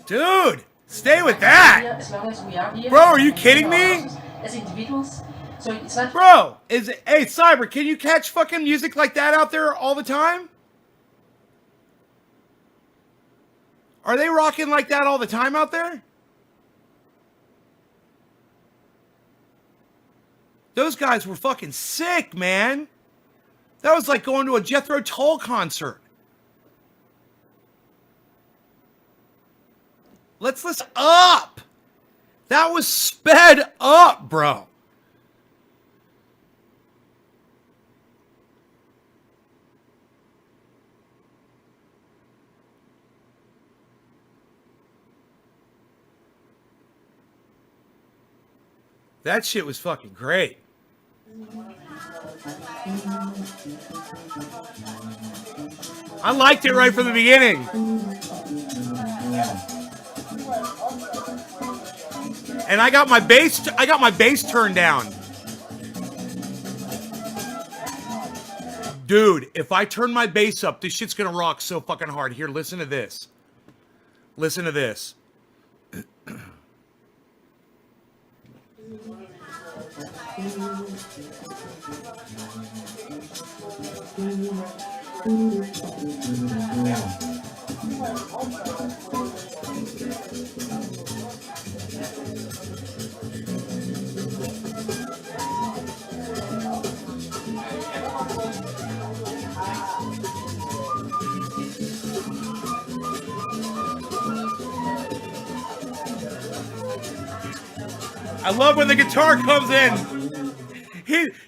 Dude, stay with that. As long as we are here. Bro, are you kidding me? As individuals. So it's not. Bro, is it, hey, Cyber, can you catch fucking music like that out there all the time? Are they rocking like that all the time out there? Those guys were fucking sick, man. That was like going to a Jethro Tull concert. Let's listen up. That was sped up, bro. That shit was fucking great. I liked it right from the beginning. And I got my bass turned down. Dude, if I turn my bass up, this shit's gonna rock so fucking hard. Here, listen to this. Listen to this. I love when the guitar comes in.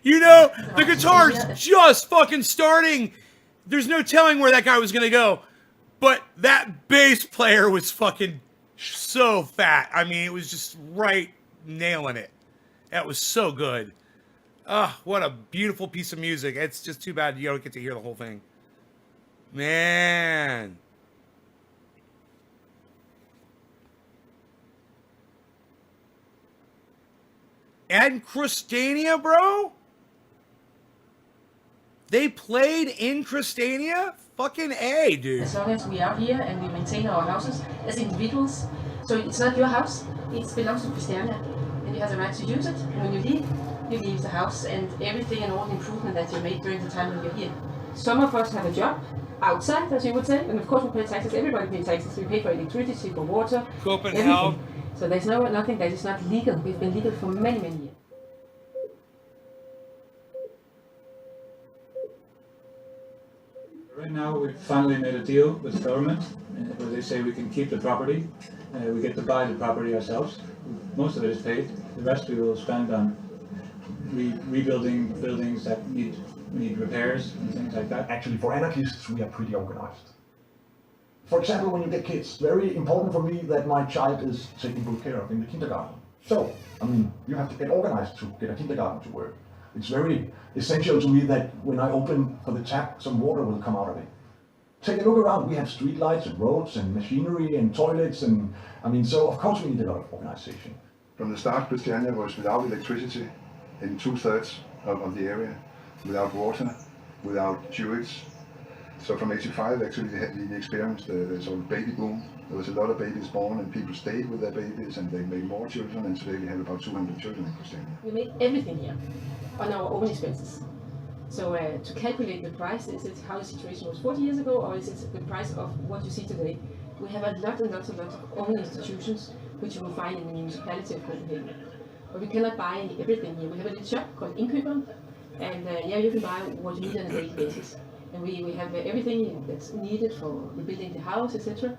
You know, the guitar's just fucking starting. There's no telling where that guy was gonna go. But that bass player was fucking So fat. I mean, it was just right nailing it. That was so good. Ah, what a beautiful piece of music. It's just too bad you don't get to hear the whole thing. Man. And Christania, bro? They played in Christania? Fucking A, dude. As long as we are here and we maintain our houses as individuals, so it's not your house, it belongs to Christiania, and you have the right to use it. And when you leave the house and everything and all the improvement that you made during the time when you're here. Some of us have a job outside, as you would say, and of course we pay taxes. Everybody pays taxes. We pay for electricity, for water, Copenhagen. everything. So there's nothing that is not legal. We've been legal for many, many years. Right now, we finally made a deal with the government where they say we can keep the property. We get to buy the property ourselves. Most of it is paid. The rest we will spend on rebuilding buildings that need repairs and things like that. Actually, for anarchists, we are pretty organized. For example, when you get kids, very important for me that my child is taken good care of in the kindergarten. So, I mean, you have to get organized to get a kindergarten to work. It's very essential to me that when I open for the tap, some water will come out of it. Take a look around. We have street lights and roads and machinery and toilets and, I mean, so of course we need a lot of organization. From the start, Christiania was without electricity in 2/3 of the area, without water, without sewage. So from 85, actually, we experienced the sort of baby boom. There was a lot of babies born, and people stayed with their babies, and they made more children, and today we have about 200 children in Christiania. We make everything here on our own expenses. So to calculate the price, is it how the situation was 40 years ago, or is it the price of what you see today? We have a lot and lots of own institutions, which you will find in the municipality of Copenhagen. But we cannot buy everything here. We have a little shop called Indkøberen, and you can buy what you need on a daily basis. And we have everything that's needed for rebuilding the house, etc.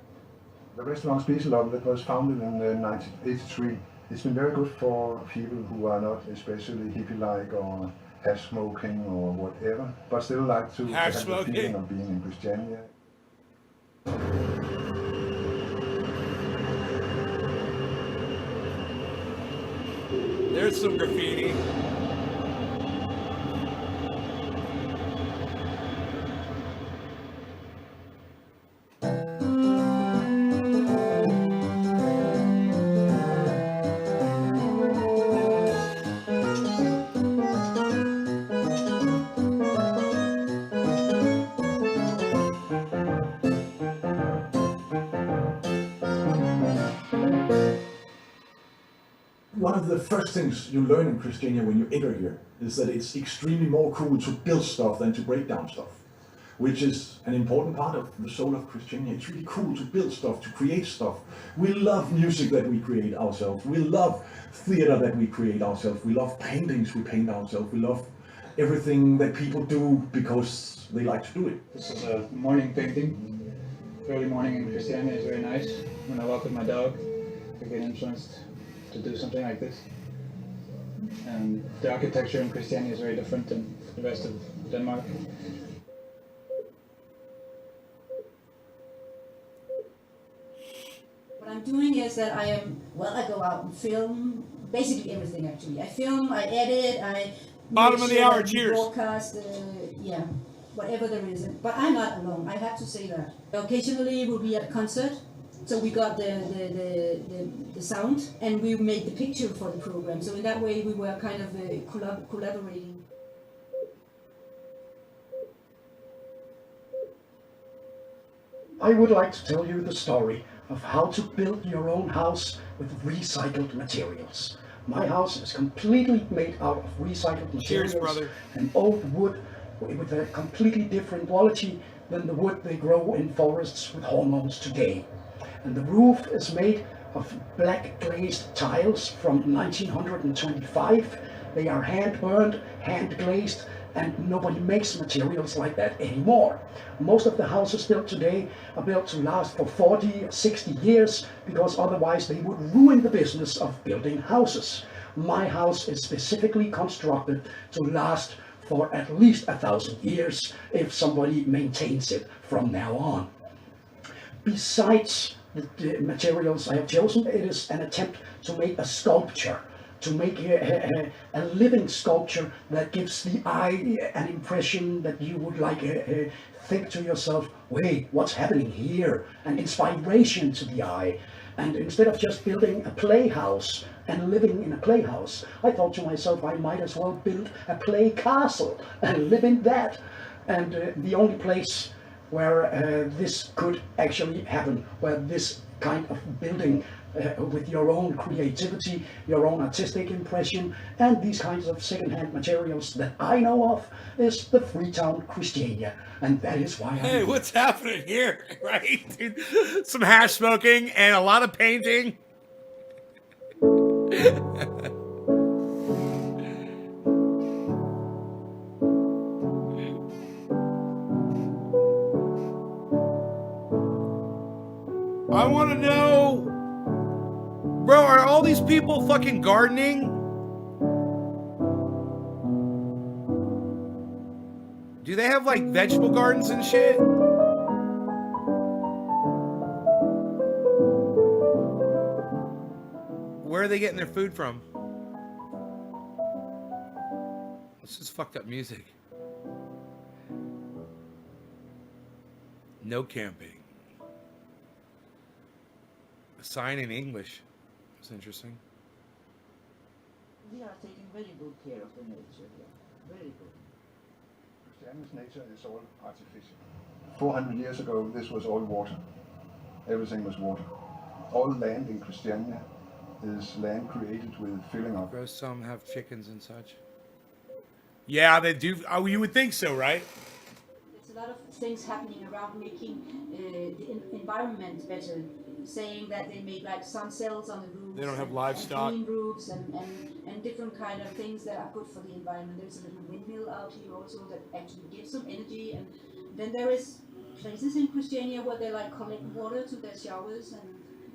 The restaurant Spiselab that was founded in 1983, it's been very good for people who are not especially hippie-like or hash smoking or whatever, but still like to have the feeling of being in Christiania. There's some graffiti. One of the first things you learn in Christiania when you enter here is that it's extremely more cool to build stuff than to break down stuff, which is an important part of the soul of Christiania. It's really cool to build stuff, to create stuff. We love music that we create ourselves. We love theater that we create ourselves. We love paintings we paint ourselves. We love everything that people do because they like to do it. This is a morning painting. Early morning in Christiania is very nice. When I walk with my dog, I get influenced to do something like this. And the architecture in Christiania is very different than the rest of Denmark. What I'm doing is that I go out and film basically everything actually. I film, I edit, I Bottom of the hour, cheers. broadcast, whatever there is. But I'm not alone, I have to say that. Occasionally we'll be at a concert, so we got the sound and we made the picture for the program. So in that way we were kind of collaborating. I would like to tell you the story of how to build your own house with recycled materials. My house is completely made out of recycled materials. Cheers, brother. And old wood with a completely different quality than the wood they grow in forests with hormones today. And the roof is made of black glazed tiles from 1925. They are hand burned, hand glazed, and nobody makes materials like that anymore. Most of the houses built today are built to last for 40 or 60 years because otherwise they would ruin the business of building houses. My house is specifically constructed to last for at least 1,000 years if somebody maintains it from now on. Besides the materials I have chosen. It is an attempt to make a sculpture, to make a living sculpture that gives the eye an impression that you would like think to yourself, wait, what's happening here? An inspiration to the eye. And instead of just building a playhouse and living in a playhouse, I thought to myself I might as well build a play castle and live in that. And the only place where this could actually happen, where this kind of building with your own creativity, your own artistic impression, and these kinds of second-hand materials that I know of, is the Freetown Christiania. And that is why Hey, what's happening here? Right? Dude? Some hash smoking and a lot of painting. I want to know, bro, are all these people fucking gardening? Do they have like vegetable gardens and shit? Where are they getting their food from? This is fucked up music. No camping. A sign in English. That's interesting. We are taking very good care of the nature here. Very good. Christiania's nature is all artificial. 400 years ago, this was all water. Everything was water. All land in Christiania is land created with filling up. Bro, some have chickens and such. Yeah, they do. Oh, you would think so, right? There's a lot of things happening around making the environment better. Saying that they make like sun cells on the roofs. They don't have and livestock. green roofs and different kind of things that are good for the environment. There's a little windmill out here also that actually gives some energy. And then there is places in Christiania where they like collect water to their showers, and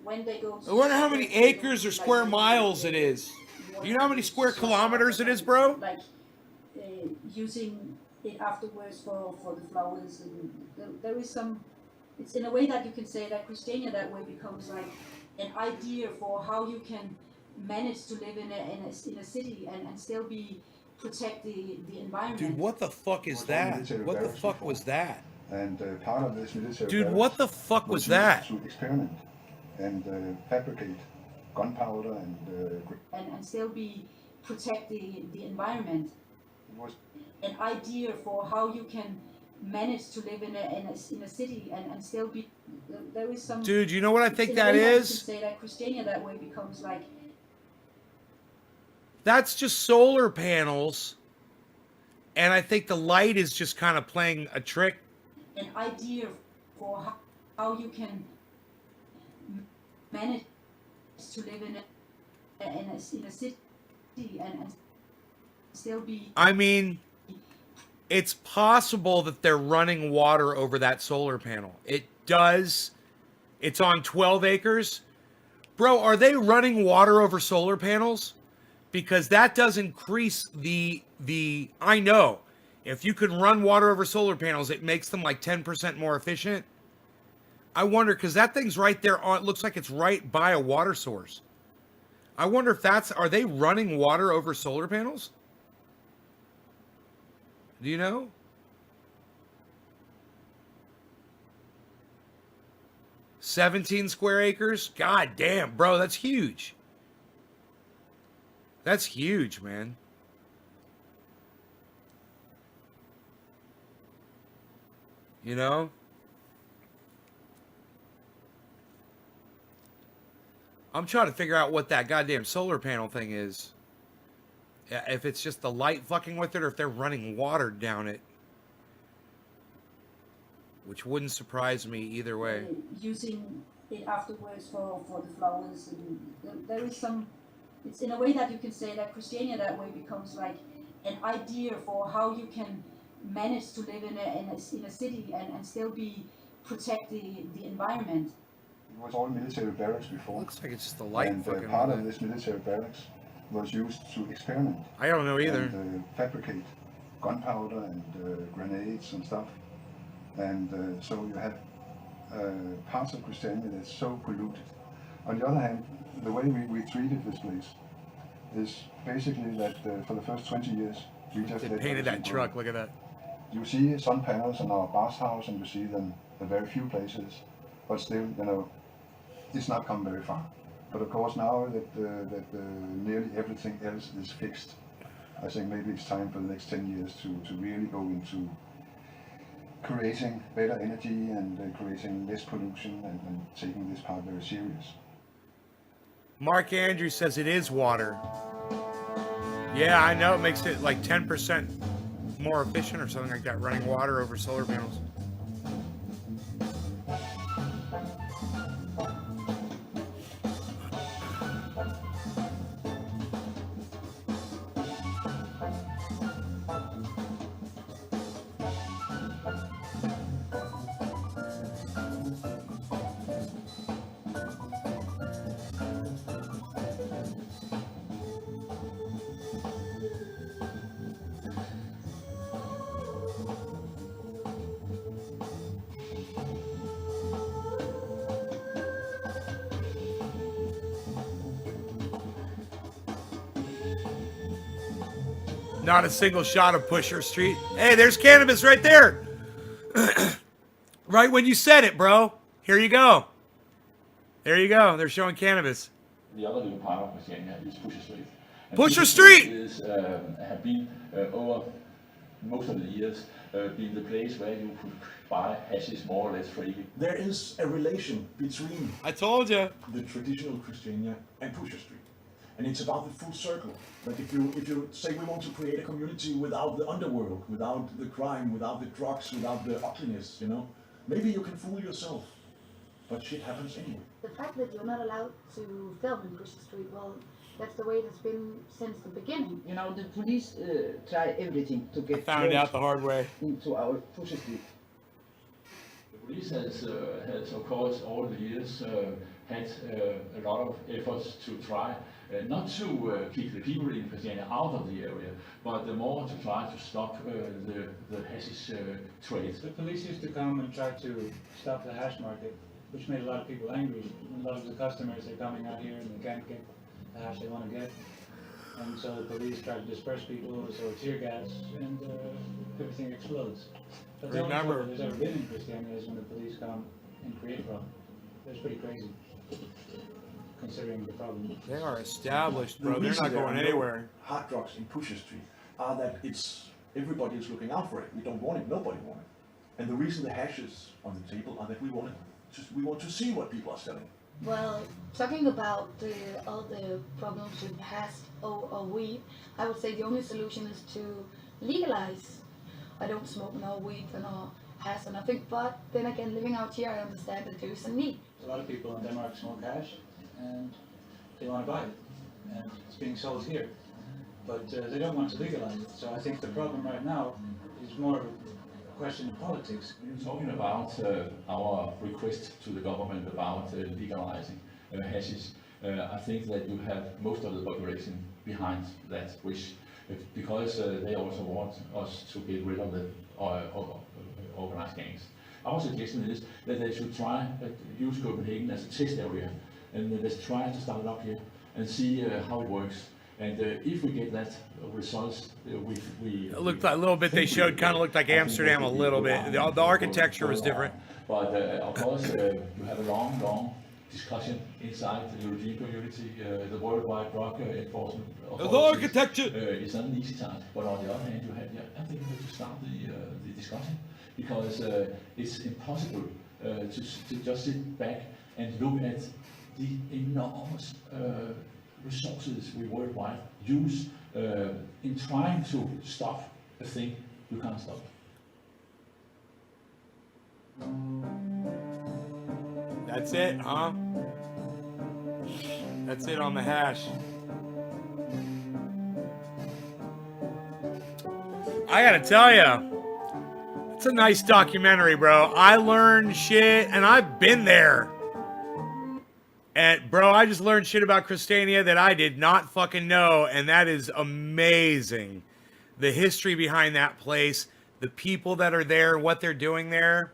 when they go to I wonder how many acres or square miles it is. Do you know how many square kilometers it is, bro? Like using it afterwards for the flowers. And there is some. It's in a way that you can say that Christiania that way becomes like an idea for how you can manage to live in a city and still protect the environment. Dude, what the fuck is that? What the fuck was that? And part of this military Dude, what the fuck was used that? to experiment and fabricate gunpowder and still protect the environment. It was an idea for how you can manage to live in a city and still there is some. Dude, you know what I think in a that way is? you can say that Christiania that way becomes like. That's just solar panels, and I think the light is just kind of playing a trick. An idea for how you can manage to live in a city and still I mean, it's possible that they're running water over that solar panel. It does. It's on 12 acres. Bro, are they running water over solar panels? Because that does increase the I know. If you can run water over solar panels, it makes them like 10% more efficient. I wonder, because that thing's right there on, it looks like it's right by a water source. I wonder if are they running water over solar panels? Do you know? $17 square acres? God damn, bro, that's huge. That's huge, man. You know? I'm trying to figure out what that goddamn solar panel thing is. If it's just the light fucking with it, or if they're running water down it. Which wouldn't surprise me either way. Using it afterwards for the flowers. And there is some. It's in a way that you can say that Christiania that way becomes like an idea for how you can manage to live in a city and still protect the environment. It was all military barracks before. Looks like it's just the light. And part of this military barracks was used to experiment. I don't know either. And fabricate gunpowder and grenades and stuff. And so you had parts of Christiania that's so polluted. On the other hand, the way we treated this place is basically that for the first 20 years, we just They let painted that everything truck. grow. Look at that. You see sun panels on our bath house, and you see them in very few places, but still, it's not come very far. But of course, now that nearly everything else is fixed, I think maybe it's time for the next 10 years to really go into creating better energy and creating less pollution and taking this part very serious. Mark Andrews says it is water. Yeah, I know. It makes it like 10% more efficient or something like that, running water over solar panels. Not a single shot of Pusher Street. Hey, there's cannabis right there. Right when you said it, bro. Here you go. There you go. They're showing cannabis. The other little part of Christiania is Pusher Street. And Pusher Street is, have been over most of the years been the place where you could buy hashish more or less freely. There is a relation between I told you. the traditional Christiania and Pusher Street. And it's about the full circle. Like if you say we want to create a community without the underworld, without the crime, without the drugs, without the ugliness, maybe you can fool yourself. But shit happens anyway. The fact that you're not allowed to film in Pusher Street, well, that's the way it's been since the beginning. The police try everything to get Found out the hard way. into our Pusher Street. The police has of course, all the years had a lot of efforts to try not to keep the people in Christiania out of the area, but more to try to stop the hashish trade. The police used to come and try to stop the hash market, which made a lot of people angry. A lot of the customers are coming out here and they can't get the hash they want to get. And so the police try to disperse people, so tear gas, and everything explodes. But the only Remember- trouble there's ever been in Christiania is when the police come and create problem. That's pretty crazy, considering the problem. They are established, bro. The They're reason not there going are no anywhere. hard drugs in Pusher Street are that everybody is looking out for it. We don't want it, nobody wants it. And the reason the hash is on the table are that we want to see what people are selling. Well, talking about all the problems with hash or weed, I would say the only solution is to legalize. I don't smoke no weed or no hash or nothing, but then again, living out here, I understand that there is a need. A lot of people in Denmark smoke hash, and they want to buy it, and it's being sold here. But they don't want to legalize it, so I think the problem right now is more of a question of politics. We're talking about our request to the government about legalizing hashish. I think that you have most of the population behind that wish, because they also want us to get rid of the organized gangs. Our suggestion is that they should try to use Copenhagen as a test area, and let's try to start it up here and see how it works. And if we get that results, we It looked like a little bit they showed, kind of looked like Amsterdam a little bit. The architecture was different. But of course, you have a long discussion inside the European community. The worldwide drug enforcement The architecture. is not an easy task. But on the other hand, I think we have to start the discussion, because it's impossible to just sit back and look at the enormous resources we worldwide use in trying to stop a thing you can't stop. That's it, huh? That's it on the hash. I gotta tell ya, it's a nice documentary, bro. I learned shit, and I've been there. And bro, I just learned shit about Christiania that I did not fucking know, and that is amazing. The history behind that place, the people that are there, what they're doing there.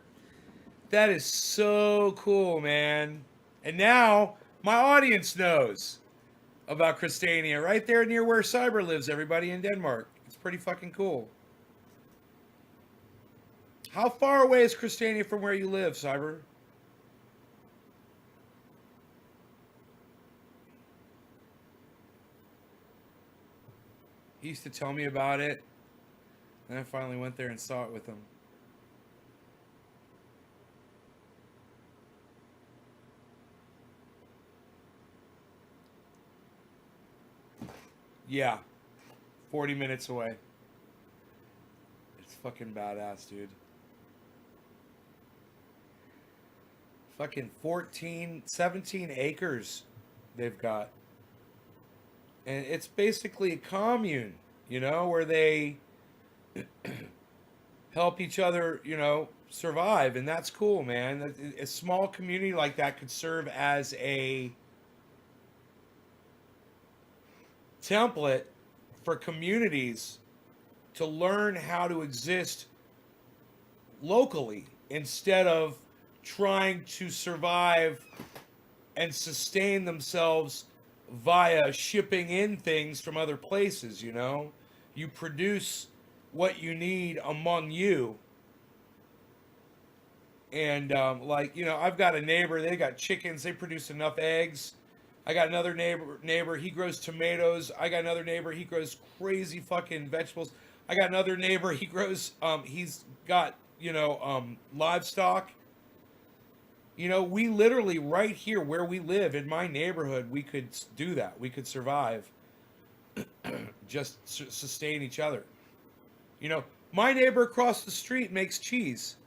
That is so cool, man. And now my audience knows about Christiania right there near where Cyber lives, everybody, in Denmark. It's pretty fucking cool. How far away is Christiania from where you live, Cyber? He used to tell me about it, and I finally went there and saw it with him. Yeah, 40 minutes away. It's fucking badass, dude. Fucking 17 acres they've got. And it's basically a commune, you know, where they help each other, you know, survive. And that's cool, man. A small community like that could serve as a template for communities to learn how to exist locally instead of trying to survive and sustain themselves via shipping in things from other places, you know? You produce what you need among you. And, like, you know, I've got a neighbor, they got chickens, they produce enough eggs. I got another neighbor, he grows tomatoes. I got another neighbor, he grows crazy fucking vegetables. I got another neighbor, he grows, he's got, you know, livestock. You know, we literally right here where we live in my neighborhood, we could do that. We could survive, just sustain each other. You know, my neighbor across the street makes cheese.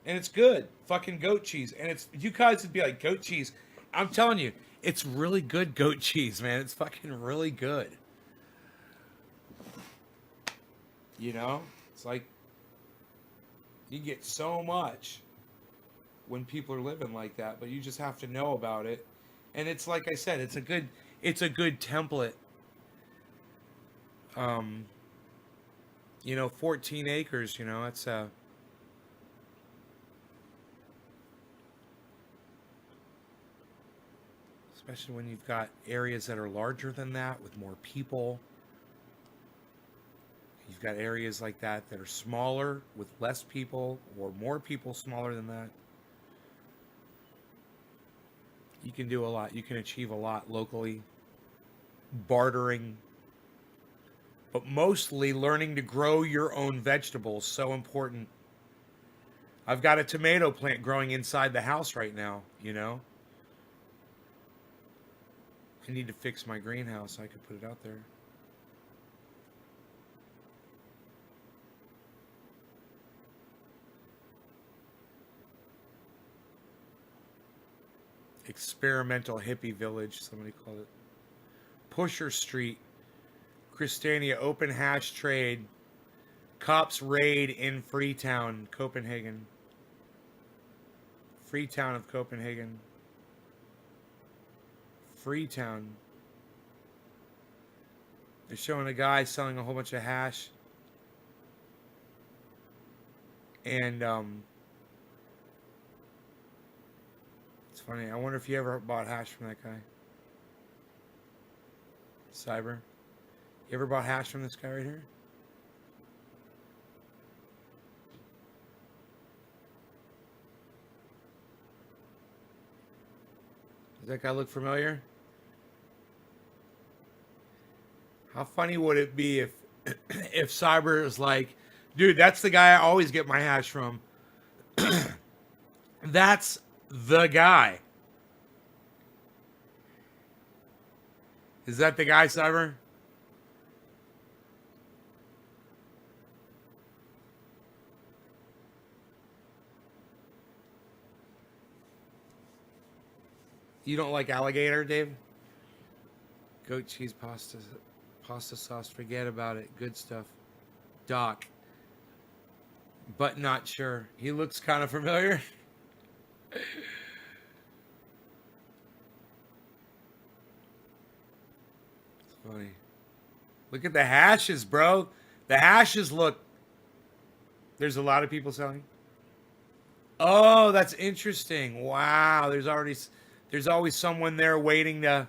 And it's good. Fucking goat cheese. And it's, you guys would be like, goat cheese. I'm telling you, it's really good goat cheese, man. It's fucking really good. You know? It's like, you get so much when people are living like that, but you just have to know about it. And it's like I said, it's a good template. You know, 14 acres, you know, it's especially when you've got areas that are larger than that with more people. You've got areas like that that are smaller with less people, or more people smaller than that. You can do a lot. You can achieve a lot locally. Bartering. But mostly learning to grow your own vegetables. So important. I've got a tomato plant growing inside the house right now, you know. I need to fix my greenhouse so I could put it out there. Experimental hippie village, somebody called it. Pusher Street, Christiania, open hash trade. Cops raid in Freetown, Copenhagen. Freetown of Copenhagen. Freetown. They're showing a guy selling a whole bunch of hash. And, it's funny. I wonder if you ever bought hash from that guy. Cyber. You ever bought hash from this guy right here? Does that guy look familiar? How funny would it be if if Cyber is like, dude, that's the guy I always get my hash from. That's the guy. Is that the guy, Cyber? You don't like alligator, Dave? Goat cheese pasta sauce, forget about it. Good stuff. Doc. But not sure. He looks kind of familiar. It's funny. Look at the hashes, bro. The hashes look... There's a lot of people selling. Oh, that's interesting. Wow, there's always someone there waiting to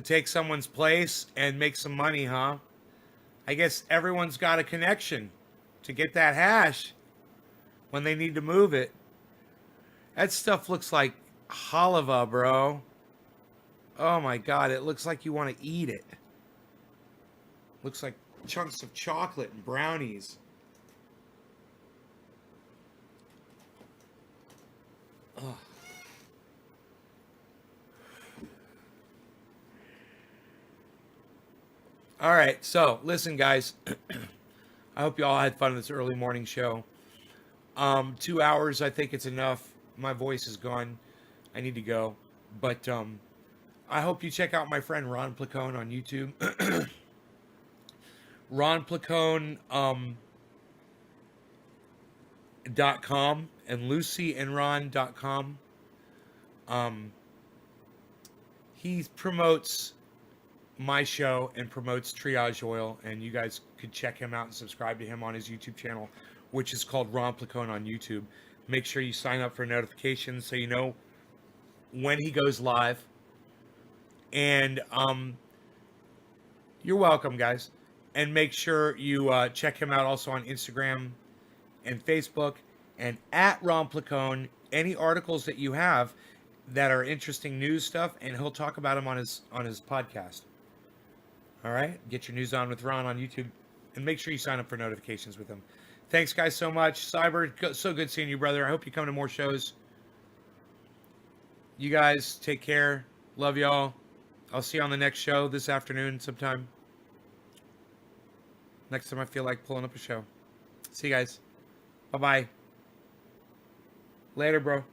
take someone's place and make some money, huh? I guess everyone's got a connection to get that hash when they need to move it. That stuff looks like halva, bro. Oh my god, it looks like you want to eat it. Looks like chunks of chocolate and brownies. Ugh. All right, so listen, guys. I hope you all had fun in this early morning show. 2 hours, I think it's enough. My voice is gone. I need to go. But I hope you check out my friend Ron Placone on YouTube. Ron Placone .com and LucyandRon.com. He promotes my show and promotes Triage Oil, and you guys could check him out and subscribe to him on his YouTube channel, which is called Ron Placone on YouTube. Make sure you sign up for notifications so you know when he goes live. And you're welcome, guys. And make sure you check him out also on Instagram and Facebook and at Ron Placone. Any articles that you have that are interesting news stuff, and he'll talk about them on his podcast. All right, get your news on with Ron on YouTube, and make sure you sign up for notifications with him. Thanks, guys, so much. Cyber, so good seeing you, brother. I hope you come to more shows. You guys take care. Love y'all. I'll see you on the next show this afternoon sometime. Next time I feel like pulling up a show. See you guys. Bye-bye. Later, bro.